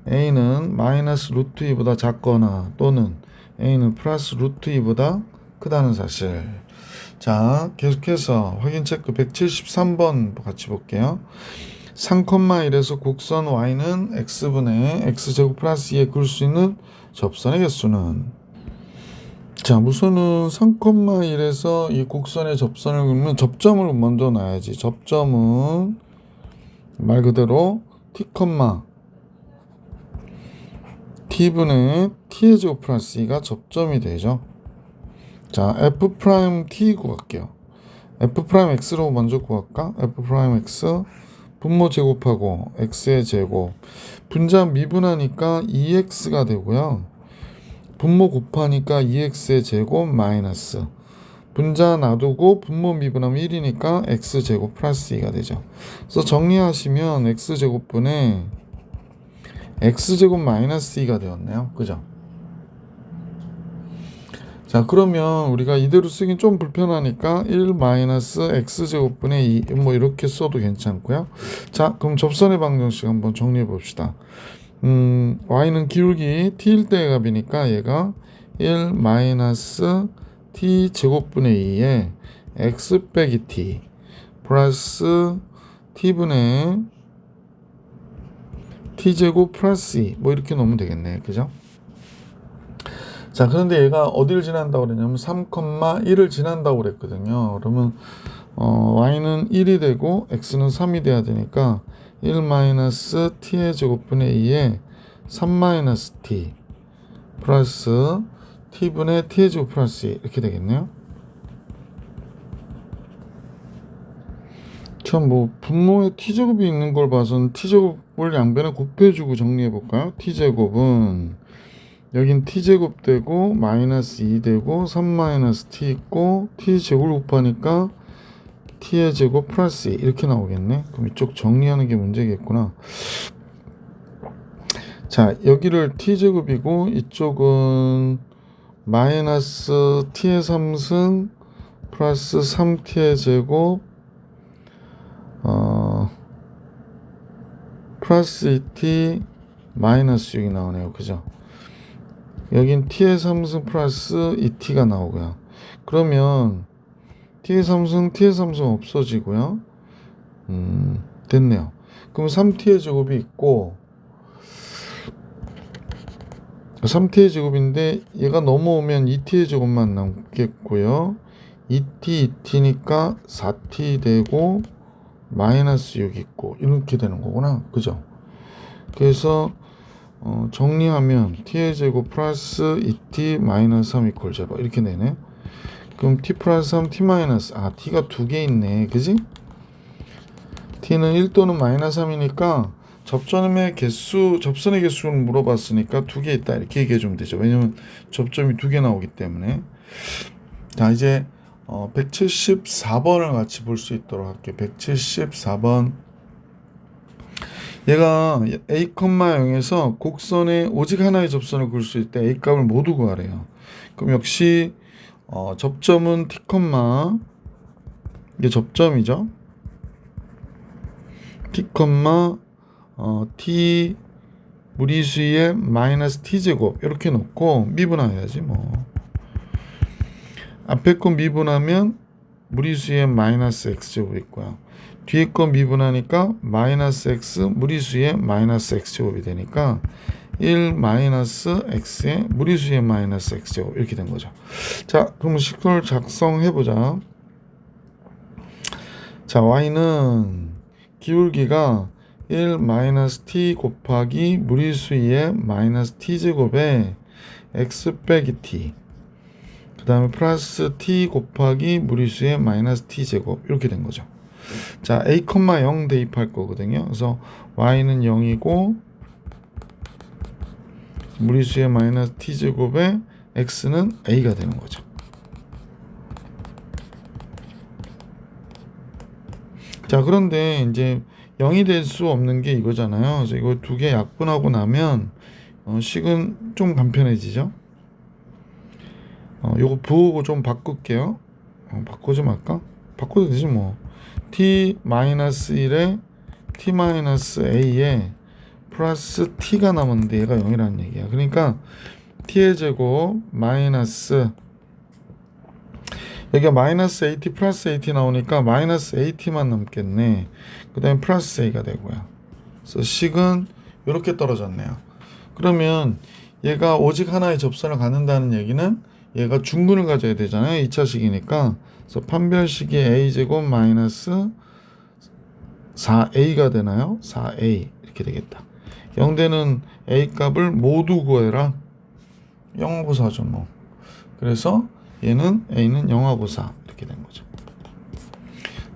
a는 마이너스 루트 2보다 작거나 또는 a는 플러스 루트 2보다 크다는 사실. 자, 계속해서 확인 체크 173번 같이 볼게요. 3,1에서 곡선 y는 x분의 x제곱 플러스 2에 그을 수 있는 접선의 개수는, 자, 우선은 3,1에서 이 곡선의 접선을 그리면 접점을 먼저 놔야지. 접점은 말 그대로 t, t분의 t의 제곱 플러스 2가 접점이 되죠. 자, f't 구할게요. f'x로 먼저 구할까? f'x 분모 제곱하고 x의 제곱, 분자 미분하니까 2x가 되고요. 분모 곱하니까 2x의 제곱 마이너스, 분자 놔두고 분모 미분하면 1이니까 x제곱 플러스 2가 되죠. 그래서 정리하시면 x제곱분의 x제곱 마이너스 2가 되었네요. 그죠? 자, 그러면 우리가 이대로 쓰긴 좀 불편하니까 1 마이너스 x제곱분의 2 뭐 이렇게 써도 괜찮고요. 자, 그럼 접선의 방정식 한번 정리해 봅시다. y는 기울기 t일 때의 값이니까 얘가 1 마이너스 t 제곱분의 2에 x 빼기 t 플러스 t분의 t제곱 플러스 2 뭐 이렇게 놓으면 되겠네. 그죠? 자, 그런데 얘가 어디를 지난다고 그랬냐면 3,1을 지난다고 그랬거든요. 그러면 y는 1이 되고 x는 3이 돼야 되니까 1 마이너스 t의 제곱분의 2에 3 마이너스 t 플러스 t분의 t의 제곱 플러스 2 이렇게 되겠네요. 참, 뭐 분모에 t제곱이 있는 걸 봐서는 t제곱을 양변에 곱해주고 정리해 볼까요? t제곱은 여긴 t제곱 되고 마이너스 2 되고 3 마이너스 t 있고 t제곱을 곱하니까 t의 제곱 플러스 2 이렇게 나오겠네. 그럼 이쪽 정리하는 게 문제겠구나. 자, 여기를 t제곱이고 이쪽은 마이너스 t의 3승 플러스 3t의 제곱 플러스 2t 마이너스 6이 나오네요. 그죠? 여긴 t의 3승 플러스 2t가 나오고요. 그러면 t의 3승, t의 3승 없어지고요. 됐네요. 그럼 3t의 제곱이 있고 3t의 제곱인데 얘가 넘어오면 2t의 제곱만 남겠고요. 2t, 2t니까 4t 되고 마이너스 6 있고 이렇게 되는 거구나. 그죠? 그래서 정리하면 t의 제곱 플러스 2t 마이너스 3 이퀄 제곱 이렇게 되네. 그럼 t 플러스 3 t 마이너스 t가 두 개 있네. 그지? t는 1 또는 마이너스 3이니까 접선의 개수를 물어봤으니까 두 개 있다 이렇게 얘기해 주면 되죠. 왜냐면 접점이 두 개 나오기 때문에. 자, 이제 174번을 같이 볼 수 있도록 할게요. 174번. 얘가 a, 0에서 곡선에 오직 하나의 접선을 그을 수 있을 때 a 값을 모두 구하래요. 그럼 역시 접점은 t, 이게 접점이죠. t, t 무리수의 마이너스 t제곱 이렇게 놓고 미분해야지 뭐. 앞에 거 미분하면 무리수의 마이너스 x제곱이 있고요. 뒤에 거 미분하니까 마이너스 x 무리수의 마이너스 x제곱이 되니까 1 마이너스 x의 무리수의 마이너스 x제곱 이렇게 된 거죠. 자, 그럼 식을 작성해보자. 자, y는 기울기가 1 마이너스 t 곱하기 무리수의 마이너스 t제곱에 x 빼기 t 그 다음에 플러스 t 곱하기 무리수의 마이너스 t제곱 이렇게 된 거죠. 자, a, 0 대입할 거거든요. 그래서 y는 0이고 무리수의 마이너스 t제곱에 x는 a가 되는 거죠. 자, 그런데 이제 0이 될 수 없는 게 이거잖아요. 그래서 이거 두 개 약분하고 나면 식은 좀 간편해지죠. 요거 부호고 좀 바꿀게요. 바꿔 좀 할까? 바꿔도 되지 뭐. t-1에 t-a에 플러스 t가 남았는데 얘가 0이라는 얘기야. 그러니까 t의 제곱 마이너스, 여기가 마이너스 at 플러스 at 나오니까 마이너스 at만 남겠네. 그 다음에 플러스 a가 되고요. 그래서 식은 이렇게 떨어졌네요. 그러면 얘가 오직 하나의 접선을 갖는다는 얘기는 얘가 중근을 가져야 되잖아요. 2차식이니까. 그래서 판별식이 a제곱 마이너스 4a가 되나요? 4a 이렇게 되겠다. 0되는 a 값을 모두 구해라. 0하고 4죠 뭐. 그래서 얘는 a는 0하고 4 이렇게 된 거죠.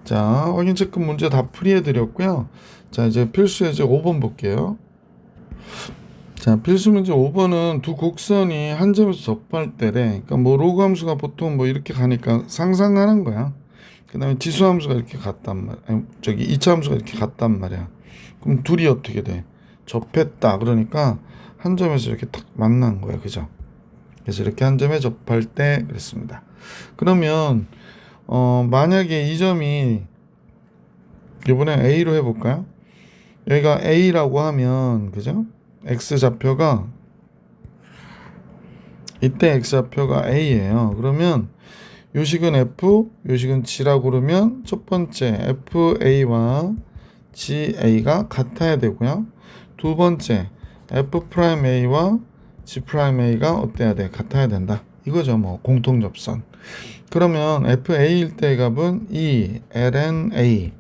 자, 확인 체크 문제 다 풀이해 드렸고요. 자, 이제 필수 예제 5번 볼게요. 자, 필수 문제 5번은 두 곡선이 한 점에서 접할 때래. 그러니까 뭐 로그 함수가 보통 뭐 이렇게 가니까 상상하는 거야. 그 다음에 지수 함수가 이렇게 갔단 말이야. 저기 2차 함수가 이렇게 갔단 말이야. 그럼 둘이 어떻게 돼? 접했다. 그러니까 한 점에서 이렇게 탁 만난 거야. 그죠? 그래서 이렇게 한 점에 접할 때 그랬습니다. 그러면 만약에 이 점이 이번에 A로 해볼까요? 여기가 A라고 하면 그죠? X 좌표가 이때 X 좌표가 A예요. 그러면 요식은 F, 요식은 G라고 그러면 첫 번째 FA와 GA가 같아야 되고요. 두 번째 F'A와 G'A가 어때야 돼? 같아야 된다. 이거죠. 뭐 공통접선. 그러면 FA일 때 값은 E, ln A.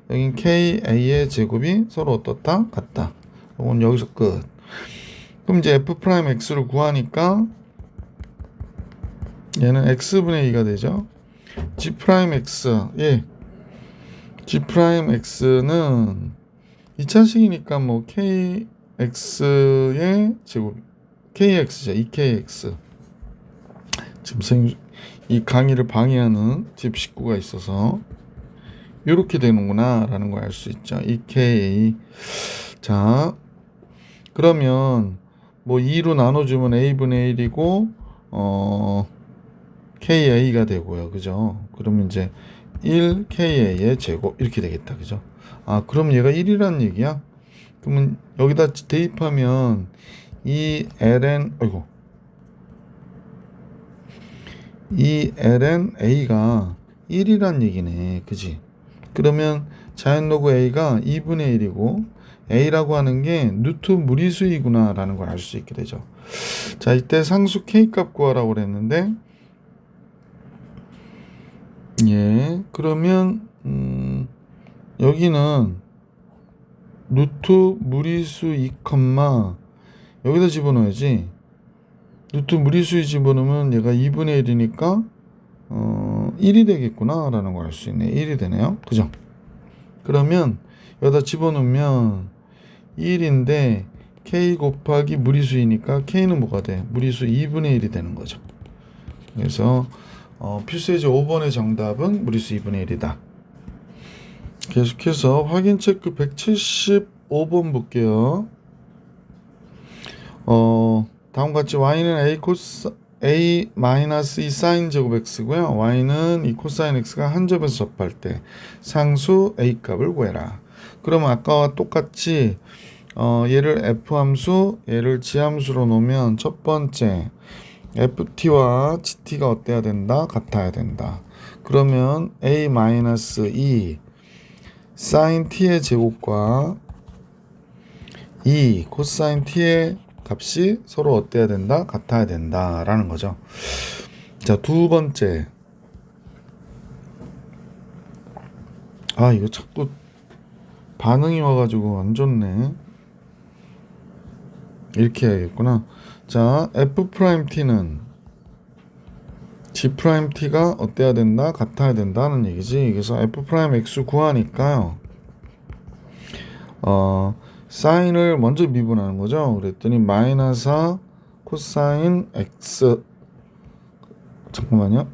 여긴 KA의 제곱이 서로 어떻다? 같다. 이건 여기서 끝. 그럼 이제 F'X를 구하니까 얘는 X분의 2가 되죠. G'X. 예. G'X는 2차식이니까 뭐 KX의 제곱. KX죠. 2KX. 지금 이 강의를 방해하는 집 식구가 있어서 이렇게 되는구나 라는 걸 알 수 있죠. 2K. 자, 그러면 뭐 2로 나눠주면 A분의 1이고 KA가 되고요. 그죠? 그러면 이제 1KA의 제곱 이렇게 되겠다. 그죠? 아, 그럼 얘가 1이란 얘기야? 그러면 여기다 대입하면 이 ln A가 1이란 얘기네. 그지? 그러면 자연 로그 A가 2분의 1이고 A라고 하는 게 루트 무리수이구나 라는 걸 알 수 있게 되죠. 자, 이때 상수 K 값 구하라고 그랬는데 예, 그러면 여기는 루트 무리수 2, 여기다 집어넣어야지. 루트 무리수에 집어넣으면 얘가 2분의 1이니까 1이 되겠구나 라는 걸 알 수 있네. 1이 되네요. 그죠? 그러면 여기다 집어넣으면 1인데 K 곱하기 무리수이니까 K는 뭐가 돼? 무리수 2분의 1이 되는 거죠. 그래서 필수 예제 5번의 정답은 무리수 2분의 1이다. 계속해서 확인 체크 175번 볼게요. 다음과 같이 y는 a 마이너스 2 사인 제곱 x고요. y는 이 코사인 x가 한 점에서 접할 때 상수 a 값을 구해라. 그러면 아까와 똑같이 얘를 f 함수, 얘를 g 함수로 놓으면 첫 번째 ft와 gt가 어때야 된다? 같아야 된다. 그러면 a 마이너스 2 사인 t의 제곱과 2 코사인 t의 값이 서로 어때야 된다? 같아야 된다 라는 거죠. 자, 두 번째. 아, 이거 자꾸 반응이 와가지고 안 좋네. 이렇게 해야겠구나. 자, F'T는 G'T가 어때야 된다? 같아야 된다는 얘기지. 그래서 F'X 구하니까요. 사인을 먼저 미분하는 거죠. 그랬더니 마이너스 4 코사인 X. 잠깐만요.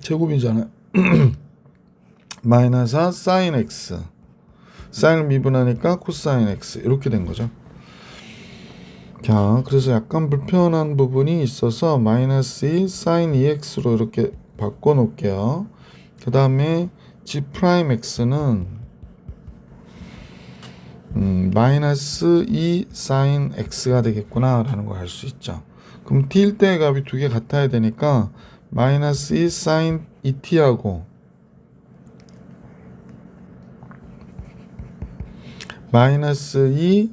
제곱이잖아요. 마이너스 4 사인 X. 사인을 미분하니까 코사인 X. 이렇게 된 거죠. 자, 그래서 약간 불편한 부분이 있어서 마이너스 2 사인 2x로 이렇게 바꿔 놓을게요. 그 다음에 g 프라임 x는 마이너스 2 사인 x가 되겠구나 라는 걸 알 수 있죠. 그럼 t일 때의 값이 두 개 같아야 되니까 마이너스 2 사인 2t하고 마이너스 2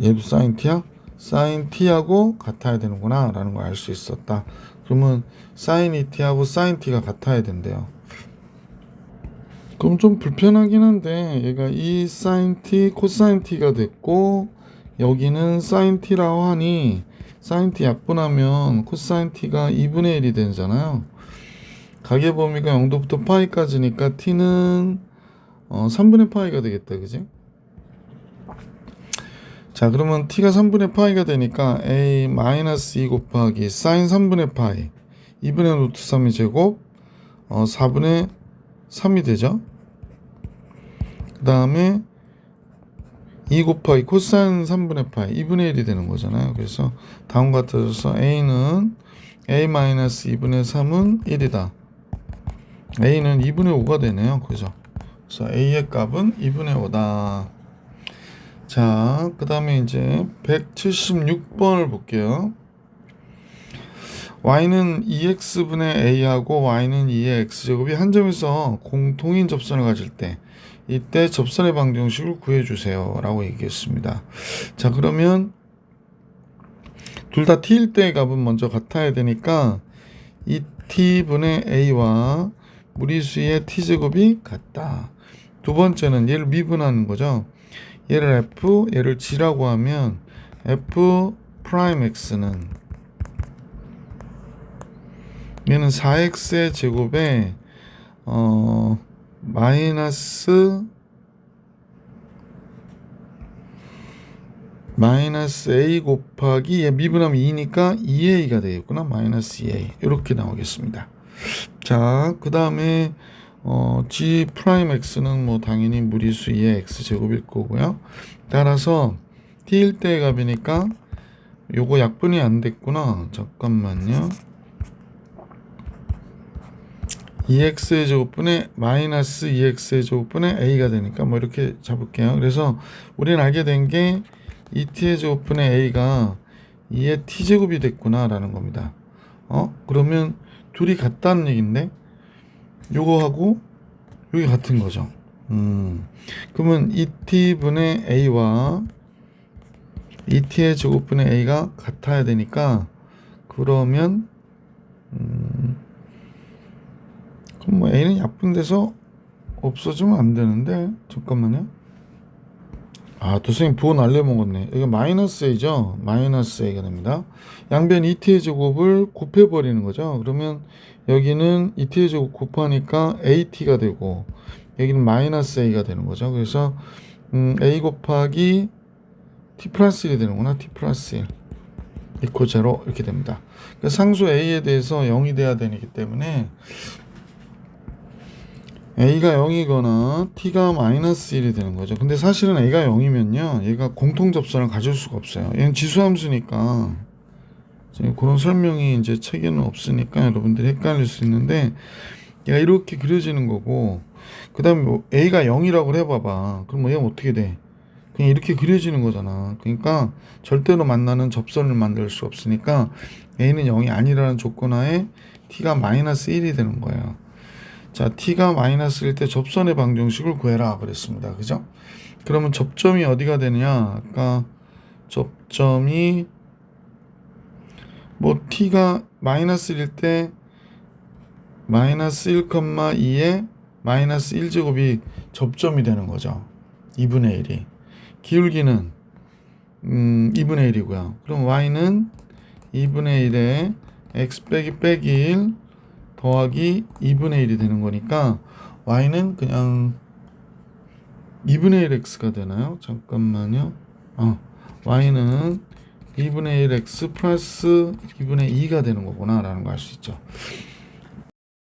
얘도 사인 t야? 사인 t하고 같아야 되는구나 라는 걸 알 수 있었다. 그러면 사인 2t하고 사인 t가 같아야 된대요. 그럼 좀 불편하긴 한데 얘가 2 사인 t 코사인 t가 됐고 여기는 사인 t라고 하니 사인 t 약분하면 코사인 t가 2분의 1이 되잖아요. 가계 범위가 0도부터 파이까지니까 t는 3분의 파이가 되겠다, 그지? 자, 그러면 t가 3분의 파이가 되니까 a 마이너스 2 곱하기 사인 3분의 파이 2분의 루트 3의 제곱 4분의 3이 되죠. 그 다음에 2 곱하기 코사인 3분의 파이 2분의 1이 되는 거잖아요. 그래서 다음과 같아져서 a는 a 마이너스 2분의 3은 1이다. a는 2분의 5가 되네요. 그죠? 그래서 a의 값은 2분의 5다. 자, 그 다음에 이제 176번을 볼게요. y는 2x분의 a하고 y는 2의 x제곱이 한 점에서 공통인 접선을 가질 때 이때 접선의 방정식을 구해주세요 라고 얘기했습니다. 자, 그러면 둘 다 t일 때의 값은 먼저 같아야 되니까 2t분의 a와 무리수의 t제곱이 같다. 두 번째는 얘를 미분하는 거죠. 얘를 f, 얘를 g라고 하면 f 프라임 x는 얘는 4x의 제곱에 마이너스 a 곱하기 얘 미분하면 2니까 2a가 되겠구나. 마이너스 2a 이렇게 나오겠습니다. 자, 그 다음에 g 프라임 x는 뭐 당연히 무리수 2의 x제곱일 거고요. 따라서 t일 때의 값이니까 요거 약분이 안 됐구나. 잠깐만요. 2x의 제곱분의 마이너스 2x의 제곱분의 a가 되니까 뭐 이렇게 잡을게요. 그래서 우리는 알게 된 게 2t의 제곱분의 a가 2의 t제곱이 됐구나 라는 겁니다. 그러면 둘이 같다는 얘기인데 요거하고 여기 같은 거죠. 그러면 2t분의 a와 2t의 제곱분의 a가 같아야 되니까 그러면 그럼 뭐 a는 약분돼서 없어지면 안 되는데 잠깐만요. 아, 또 선생님 부호 날려먹었네. 이거 마이너스 a죠. 마이너스 a가 됩니다. 양변 2t의 제곱을 곱해버리는 거죠. 그러면 여기는 2t의 제곱 곱하니까 at가 되고 여기는 마이너스 a가 되는 거죠. 그래서 a 곱하기 t 플러스 1이 되는구나. t 플러스 1 이코 제로 이렇게 됩니다. 그러니까 상수 a에 대해서 0이 돼야 되기 때문에 a가 0이거나 t가 마이너스 1이 되는 거죠. 근데 사실은 a가 0이면요 얘가 공통 접선을 가질 수가 없어요. 얘는 지수함수니까 그런 설명이 이제 책에는 없으니까 여러분들이 헷갈릴 수 있는데 얘가 이렇게 그려지는 거고, 그 다음에 뭐 a가 0이라고 해봐봐. 그럼 뭐 얘가 어떻게 돼? 그냥 이렇게 그려지는 거잖아. 그러니까 절대로 만나는 접선을 만들 수 없으니까 a는 0이 아니라는 조건 하에 t가 마이너스 1이 되는 거예요. 자, t가 마이너스일 때 접선의 방정식을 구해라 그랬습니다. 그죠? 그러면 접점이 어디가 되느냐? 아까 접점이 뭐 t가 마이너스일 때 마이너스 1,2에 마이너스 1제곱이 접점이 되는 거죠. 2분의 1이. 기울기는 2분의 1이고요. 그럼 y는 2분의 1에 x 빼기 1 더하기 2분의 1이 되는 거니까 y는 그냥 2분의 1 x가 되나요? 잠깐만요. y는 2분의 1 x 플러스 2분의 2가 되는 거구나 라는 거 알 수 있죠.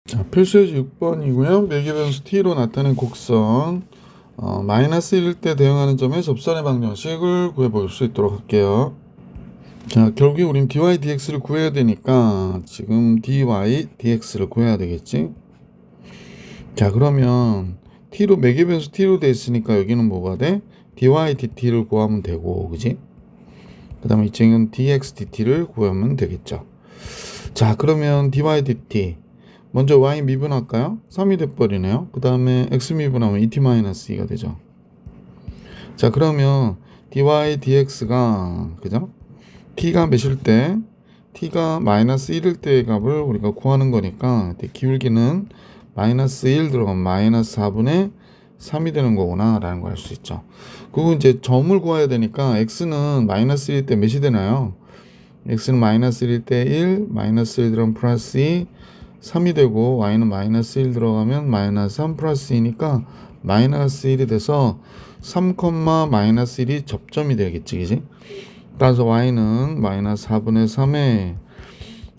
자, 필수예제 6번이고요. 매개변수 t로 나타낸 곡선 마이너스 1일 때 대응하는 점의 접선의 방정식을 구해볼 수 있도록 할게요. 자, 결국에 우린 dy dx를 구해야 되니까 지금 dy dx를 구해야 되겠지. 자, 그러면 t로 매개 변수 t로 돼 있으니까 여기는 뭐가 돼? dy dt를 구하면 되고, 그지? 그 다음에 이쪽은 dx dt를 구하면 되겠죠. 자, 그러면 dy dt 먼저 y 미분할까요? 3이 돼버리네요. 그 다음에 x 미분하면 2t-2가 되죠. 자, 그러면 dy dx가 그죠? t가 몇일 때 t가 마이너스 1일 때의 값을 우리가 구하는 거니까 기울기는 마이너스 1 들어가면 마이너스 4분의 3이 되는 거구나 라는 걸 알 수 있죠. 그리고 이제 점을 구해야 되니까 x는 마이너스 1일 때 몇이 되나요? x는 마이너스 1일 때 1, 마이너스 1 들어가면 플러스 2, 3이 되고 y는 마이너스 1 들어가면 마이너스 3 플러스 2니까 마이너스 1이 돼서 3, 마이너스 1이 접점이 되겠지, 그지? 따라서 y는 마이너스 4분의 3에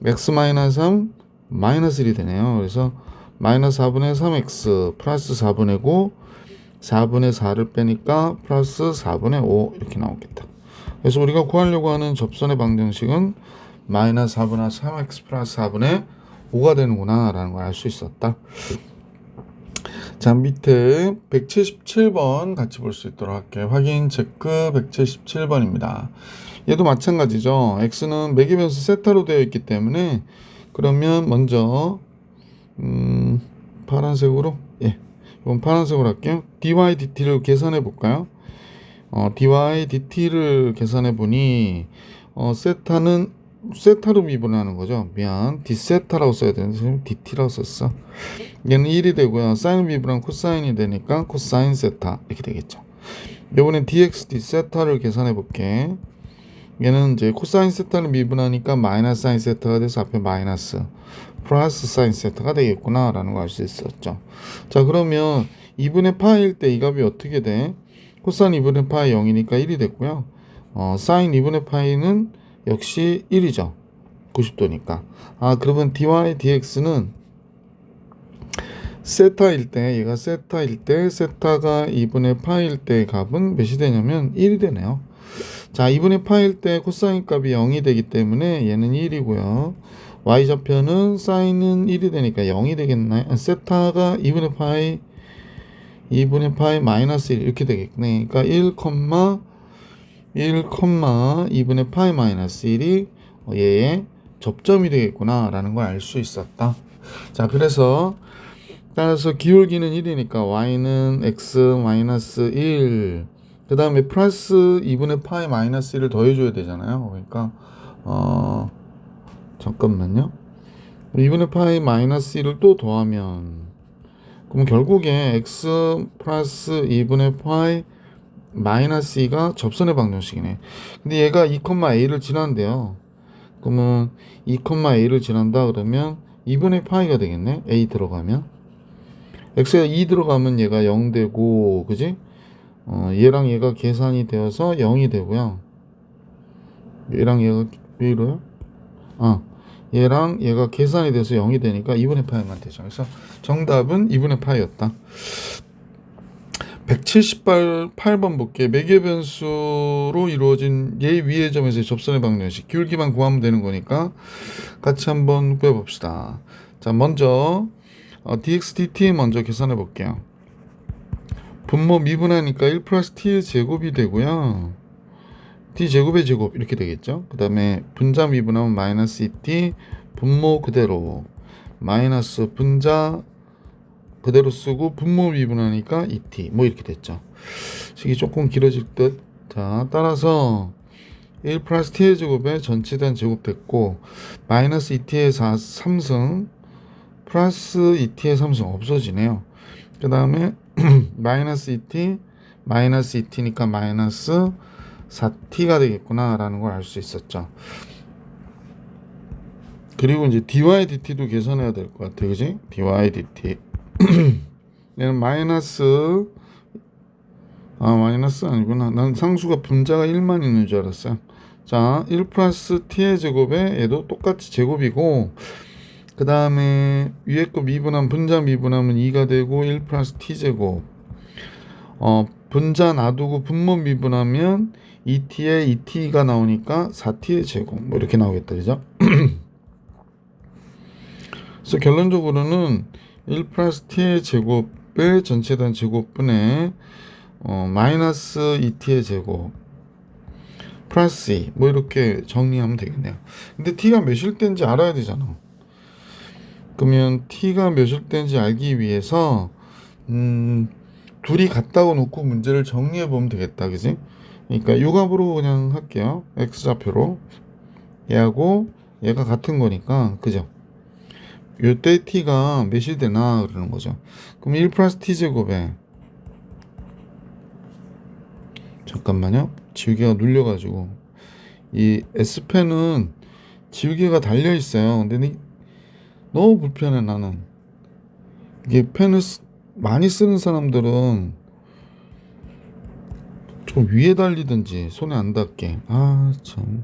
x 마이너스 3 마이너스 1이 되네요. 그래서 마이너스 4분의 3x 플러스 4분의 9 4분의 4를 빼니까 플러스 4분의 5 이렇게 나오겠다. 그래서 우리가 구하려고 하는 접선의 방정식은 마이너스 4분의 3x 플러스 4분의 5가 되는구나 라는 걸 알 수 있었다. 자, 밑에 177번 같이 볼 수 있도록 할게요. 확인 체크 177번입니다. 얘도 마찬가지죠. x는 매개변수 세타로 되어 있기 때문에 그러면 먼저 파란색으로 이건 파란색으로 할게요. dy dt를 계산해 볼까요? dy dt를 계산해 보니 세타는 세타로 미분하는 거죠. 미안, d세타라고 써야 되는데 지금 dt라고 썼어. 얘는 1이 되고요. 사인을 미분하면 코사인이 되니까 코사인 세타 이렇게 되겠죠. 이번엔 dx d세타를 계산해 볼게. 얘는 이제 코사인 세타를 미분하니까 마이너스 사인 세타가 돼서 앞에 마이너스 플러스 사인 세타가 되겠구나 라는 걸 알 수 있었죠. 자, 그러면 2분의 파일 때 이 값이 어떻게 돼? 코사인 2분의 파이 0이니까 1이 됐고요. 사인 2분의 파이는 역시 1이죠. 90도니까. 그러면 dy dx는 세타일 때, 얘가 세타일 때, 세타가 2분의 파일 때 값은 몇이 되냐면 1이 되네요. 자, 2분의 파일 때 코사인 값이 0이 되기 때문에 얘는 1이고요. y좌표는 사인은 1이 되니까 0이 되겠나요? 세타가 2분의 파이 마이너스 1 이렇게 되겠네. 그러니까 1, 2분의 파이 마이너스 1이 얘의 접점이 되겠구나 라는 걸 알 수 있었다. 자, 그래서 따라서 기울기는 1이니까 y는 x 마이너스 1, 그 다음에 플러스 2분의 파이 마이너스 1을 더해줘야 되잖아요. 그러니까 잠깐만요. 2분의 파이 마이너스 1을 또 더하면 그럼 결국에 x 플러스 2분의 파이 마이너스 2가 접선의 방정식이네. 근데 얘가 2,a를 지난대요. 그러면 2,a를 지난다 그러면 2분의 파이가 되겠네. a 들어가면 x가 2 들어가면 얘가 0 되고, 그지? 얘랑 얘가 계산이 되어서 0이 되고요. 얘랑 얘가 왜 이래요? 얘랑 얘가 계산이 돼서 0이 되니까 2분의 파이만 되죠. 그래서 정답은 2분의 파이였다. 178번 볼게. 매개변수로 이루어진 얘 위의 점에서의 접선의 방정식 기울기만 구하면 되는 거니까 같이 한번 구해봅시다. 자, 먼저 dx dt 먼저 계산해 볼게요. 분모 미분하니까 1 플러스 t의 제곱이 되고요. t 제곱의 제곱 이렇게 되겠죠. 그 다음에 분자 미분하면 마이너스 2t, 분모 그대로 마이너스 분자 그대로 쓰고 분모 미분하니까 2t 뭐 이렇게 됐죠. 식이 조금 길어질 듯. 자, 따라서 1 플러스 t의 제곱에 전체 대한 제곱 됐고 마이너스 2t의 3승 플러스 2t의 3승 없어지네요. 그 다음에 마이너스 2t 마이너스 2t니까 마이너스 4t가 되겠구나 라는 걸 알 수 있었죠. 그리고 이제 dy dt도 계산해야 될 것 같아, 그지? dy dt 얘는 마이너스 아니구나. 난 상수가 분자가 1만 있는 줄 알았어요. 자, 1 플러스 t의 제곱에 얘도 똑같이 제곱이고 그 다음에 위에 거 미분하면 분자 미분하면 2가 되고 1 플러스 t 제곱 분자 놔두고 분모 미분하면 2t에 2t가 나오니까 4t의 제곱 뭐 이렇게 나오겠다, 그죠? 그래서 결론적으로는 1 플러스 t의 제곱의 전체단 제곱분의 마이너스 2t의 제곱 플러스 2 뭐 이렇게 정리하면 되겠네요. 근데 t가 몇일 때인지 알아야 되잖아. 그러면 t가 몇일 때인지 알기 위해서 둘이 같다고 놓고 문제를 정리해 보면 되겠다, 그지? 그러니까 유값으로 그냥 할게요. x좌표로 얘하고 얘가 같은 거니까, 그죠? 요때 t가 몇이 되나 그러는 거죠. 그럼 1 플러스 t 제곱에 잠깐만요. 지우개가 눌려가지고 이 S펜은 지우개가 달려 있어요. 근데 너무 불편해 나는. 이게 펜을 많이 쓰는 사람들은 좀 위에 달리든지 손에 안 닿게. 아 참.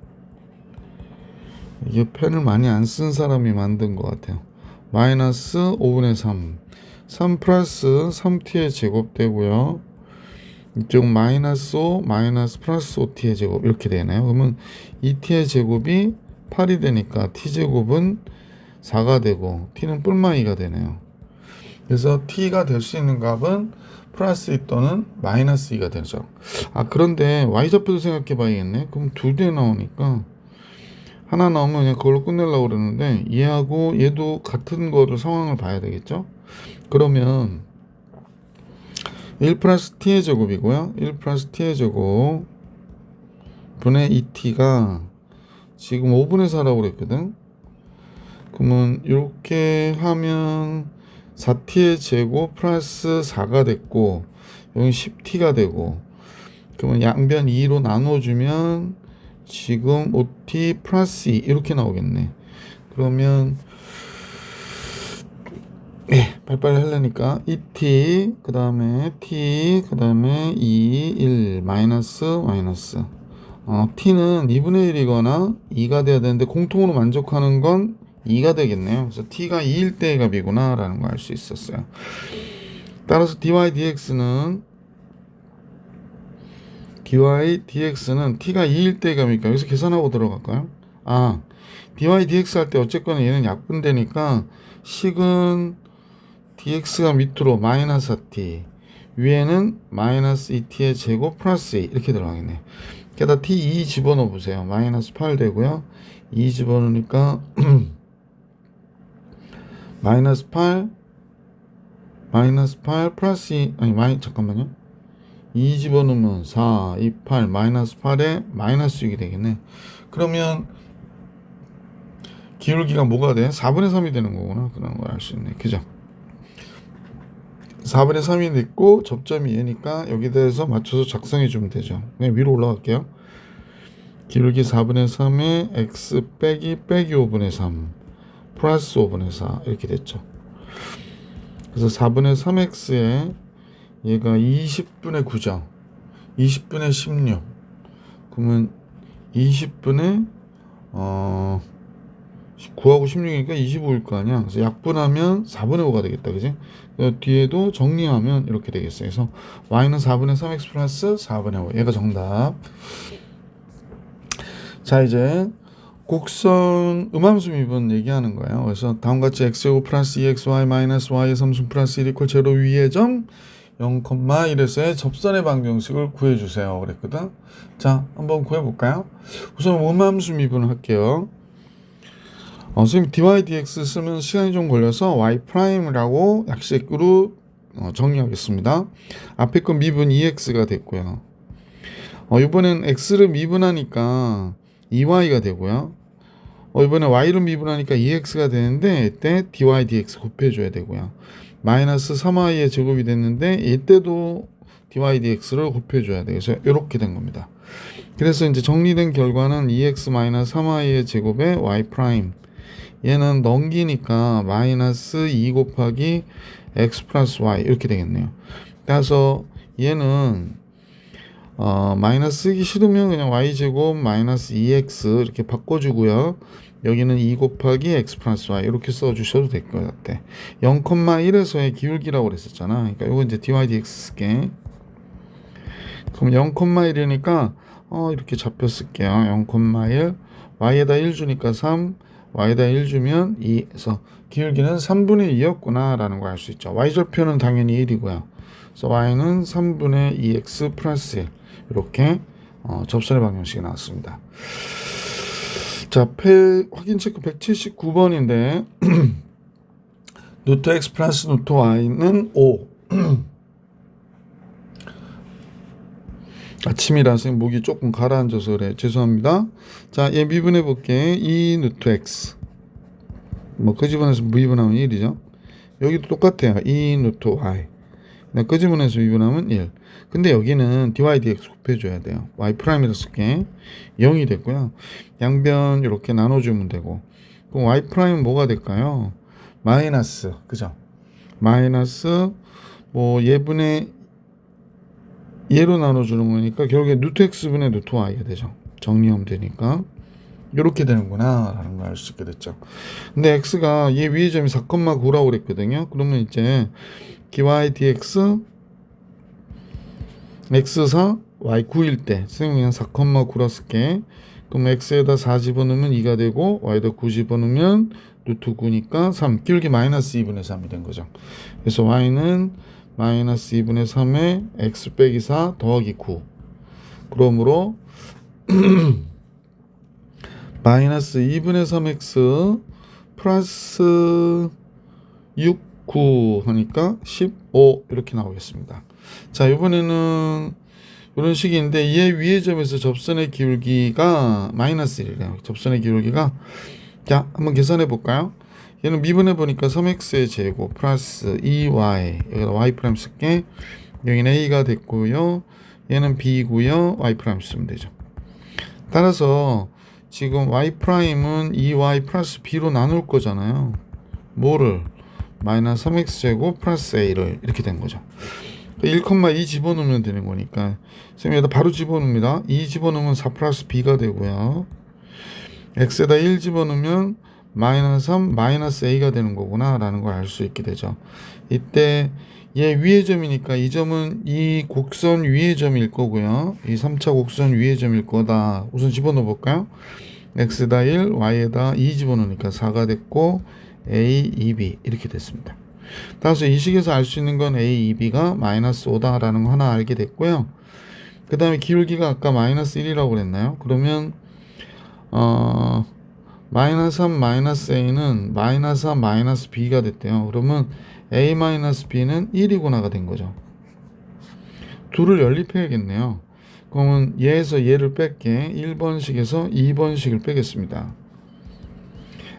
이게 펜을 많이 안 쓴 사람이 만든 것 같아요. 마이너스 5분의 3 3 플러스 3t의 제곱 되고요. 이쪽 마이너스 5 마이너스 플러스 5t의 제곱 이렇게 되나요? 그러면 2t의 제곱이 8이 되니까 t제곱은 4가 되고 t는 뿔마 2가 되네요. 그래서 t가 될 수 있는 값은 플러스 2 또는 마이너스 2가 되죠. 아 그런데 y좌표도 생각해 봐야겠네. 그럼 두 개 나오니까 하나 나오면 그냥 그걸로 끝내려고 그러는데 얘하고 얘도 같은 거를 상황을 봐야 되겠죠. 그러면 1 플러스 t의 제곱이고요. 1 플러스 t의 제곱 분의 2t가 지금 5분의 4라고 그랬거든. 그러면 이렇게 하면 4t의 제곱 플러스 4가 됐고 여기 10t가 되고 그러면 양변 2로 나눠주면 지금 5t 플러스 2 이렇게 나오겠네. 그러면 빨리빨리 하려니까 2t 그 다음에 t 그 다음에 2 1 마이너스 t는 2분의 1이거나 2가 돼야 되는데 공통으로 만족하는 건 2가 되겠네요. 그래서 t가 2일 때의 값이구나 라는 걸 알 수 있었어요. 따라서 dy dx는 t가 2일 때의 값이니까 여기서 계산하고 들어갈까요? dy dx 할 때 어쨌거나 얘는 약분되니까 식은 dx가 밑으로 마이너스 4t 위에는 마이너스 2t의 제곱 플러스 2 이렇게 들어가겠네. 게다가 t 2 집어넣어 보세요. 마이너스 8 되고요. 2 집어넣으니까 마이너스 8 플러스 2 잠깐만요. 2 집어넣으면 4 2 8 마이너스 8에 마이너스 6이 되겠네. 그러면 기울기가 뭐가 돼? 4분의 3이 되는 거구나. 그런 걸 알 수 있네. 그죠? 4분의 3이 됐고 접점이 얘니까 여기 대해서 맞춰서 작성해 주면 되죠. 그냥 위로 올라갈게요. 기울기 4분의 3에 x 빼기 5분의 3 플러스 5분의 4 이렇게 됐죠. 그래서 4분의 3x에 얘가 20분의 9죠. 20분의 16 그러면 20분의 9하고 16이니까 25일 거 아니야. 그래서 약분하면 4분의 5가 되겠다. 그지? 뒤에도 정리하면 이렇게 되겠어요. 그래서 y는 4분의 3x 플러스 4분의 5. 얘가 정답. 자, 이제 곡선 음함수 미분 얘기하는 거예요. 그래서 다음같이 x제곱 플러스 2xy 마이너스 y의 삼순 플러스 1 이퀄 제로 위의 점 0,1에서의 접선의 방정식을 구해주세요. 그랬거든. 자, 한번 구해볼까요? 우선 음함수 미분을 할게요. 선생님 dy dx 쓰면 시간이 좀 걸려서 y 프라임이라고 약식으로 정리하겠습니다. 앞에 건 미분 2x가 됐고요. 이번엔 x를 미분하니까 2y가 되고요. 이번에 y를 미분하니까 2x가 되는데 이때 dy dx 곱해줘야 되고요. 마이너스 3y의 제곱이 됐는데 이때도 dy dx를 곱해줘야 돼요. 그래서 이렇게 된 겁니다. 그래서 이제 정리된 결과는 2x 마이너스 3y의 제곱에 y 프라임 얘는 넘기니까 마이너스 2 곱하기 x 플러스 y 이렇게 되겠네요. 따라서 얘는 마이너스 쓰기 싫으면 그냥 y제곱 마이너스 2x 이렇게 바꿔주고요. 여기는 2 곱하기 x 플러스 y 이렇게 써주셔도 될 것 같아. 0,1에서의 기울기라고 그랬었잖아. 그러니까 이거 이제 dy dx 쓸게. 그럼 0,1이니까 이렇게 잡혀 쓸게요. 0,1 y에다 1 주니까 3 y에다 1 주면 2 해서 기울기는 3분의 2였구나 라는 걸 알 수 있죠. y절표는 당연히 1이고요. 그래서 y는 3분의 2x 플러스 1 이렇게 접선의 방정식이 나왔습니다. 자, 확인 체크 179번인데 루트 x 플러스 루트 y는 5 아침이라서 목이 조금 가라앉아서 그래. 죄송합니다. 자, 얘 미분해 볼게. 2 루트 x. 뭐 끄집어내서 미분하면 1이죠. 여기도 똑같아요. 2 루트 y. 내가 끄집어내서 미분하면 1. 근데 여기는 dy dx 곱해줘야 돼요. y 프라임이라 쓸게. 0이 됐고요. 양변 이렇게 나눠주면 되고. 그럼 y 프라임 뭐가 될까요? 마이너스. 그죠? 마이너스 뭐 예분의 얘로 나눠주는 거니까 결국에 루트 x분의 루트 y가 되죠. 정리하면 되니까 이렇게 되는구나 라는 걸 알 수 있게 됐죠. 근데 x가 얘 위의 점이 4,9라고 그랬거든요. 그러면 이제 dy dx x4 y 9일 때 선생님이 그냥 4,9라 쓸게. 그럼 x에다 4 집어넣으면 2가 되고 y에다 9 집어넣으면 루트 9니까 3 기울기 마이너스 2분의 3이 된 거죠. 그래서 y는 마이너스 2분의 3에 x 빼기 4 더하기 9. 그러므로 마이너스 2분의 3x 플러스 6, 9 하니까 15 이렇게 나오겠습니다. 자, 이번에는 이런 식인데 얘 위의 점에서 접선의 기울기가 마이너스 1이래요. 접선의 기울기가 자, 한번 계산해 볼까요? 얘는 미분해 보니까 3x의 제곱 플러스 2y 여기다 y 프라임 쓸게. 여기는 a가 됐고요. 얘는 b고요. y 프라임 쓰면 되죠. 따라서 지금 y 프라임은 2y 플러스 b로 나눌 거잖아요. 뭐를? 마이너스 3x 제곱 플러스 a를 이렇게 된 거죠. 1,2 집어넣으면 되는 거니까 선생님 여기다 바로 집어넣습니다. 2 집어넣으면 4 플러스 b가 되고요. x에다 1 집어넣으면 마이너스 3 마이너스 a가 되는 거구나 라는 걸 알 수 있게 되죠. 이때 얘 위의 점이니까 이 점은 이 곡선 위의 점일 거고요. 이 3차 곡선 위의 점일 거다. 우선 집어넣어 볼까요? x에다 1 y에다 2 집어넣으니까 4가 됐고 a, 2b 이렇게 됐습니다. 따라서 이 식에서 알 수 있는 건 a, 2b가 마이너스 5다 라는 거 하나 알게 됐고요. 그 다음에 기울기가 아까 마이너스 1이라고 그랬나요? 그러면 마이너스 3 마이너스 a는 마이너스 3 마이너스 b가 됐대요. 그러면 a 마이너스 b는 1이구나가 된 거죠. 둘을 연립해야겠네요. 그러면 얘에서 얘를 뺄게. 1번식에서 2번식을 빼겠습니다.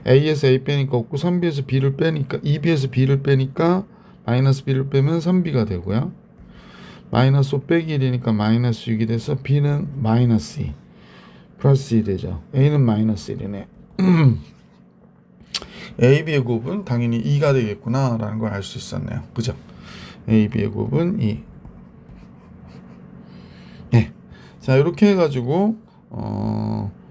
a에서 a 빼니까 없고 3b에서 b를 빼니까 2b에서 b를 빼니까 마이너스 b를 빼면 3b가 되고요. 마이너스 5 빼기 1이니까 마이너스 6이 돼서 b는 마이너스 2 플러스 2 되죠. a는 마이너스 1이네. a, b의 곱은 당연히 2가 되겠구나 라는 걸 알 수 있었네요. 그죠? a, b의 곱은 2. 네. 자, 이렇게 해가지고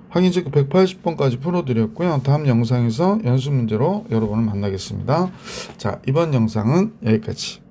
확인 체크 180번까지 풀어드렸고요. 다음 영상에서 연습 문제로 여러분을 만나겠습니다. 자, 이번 영상은 여기까지.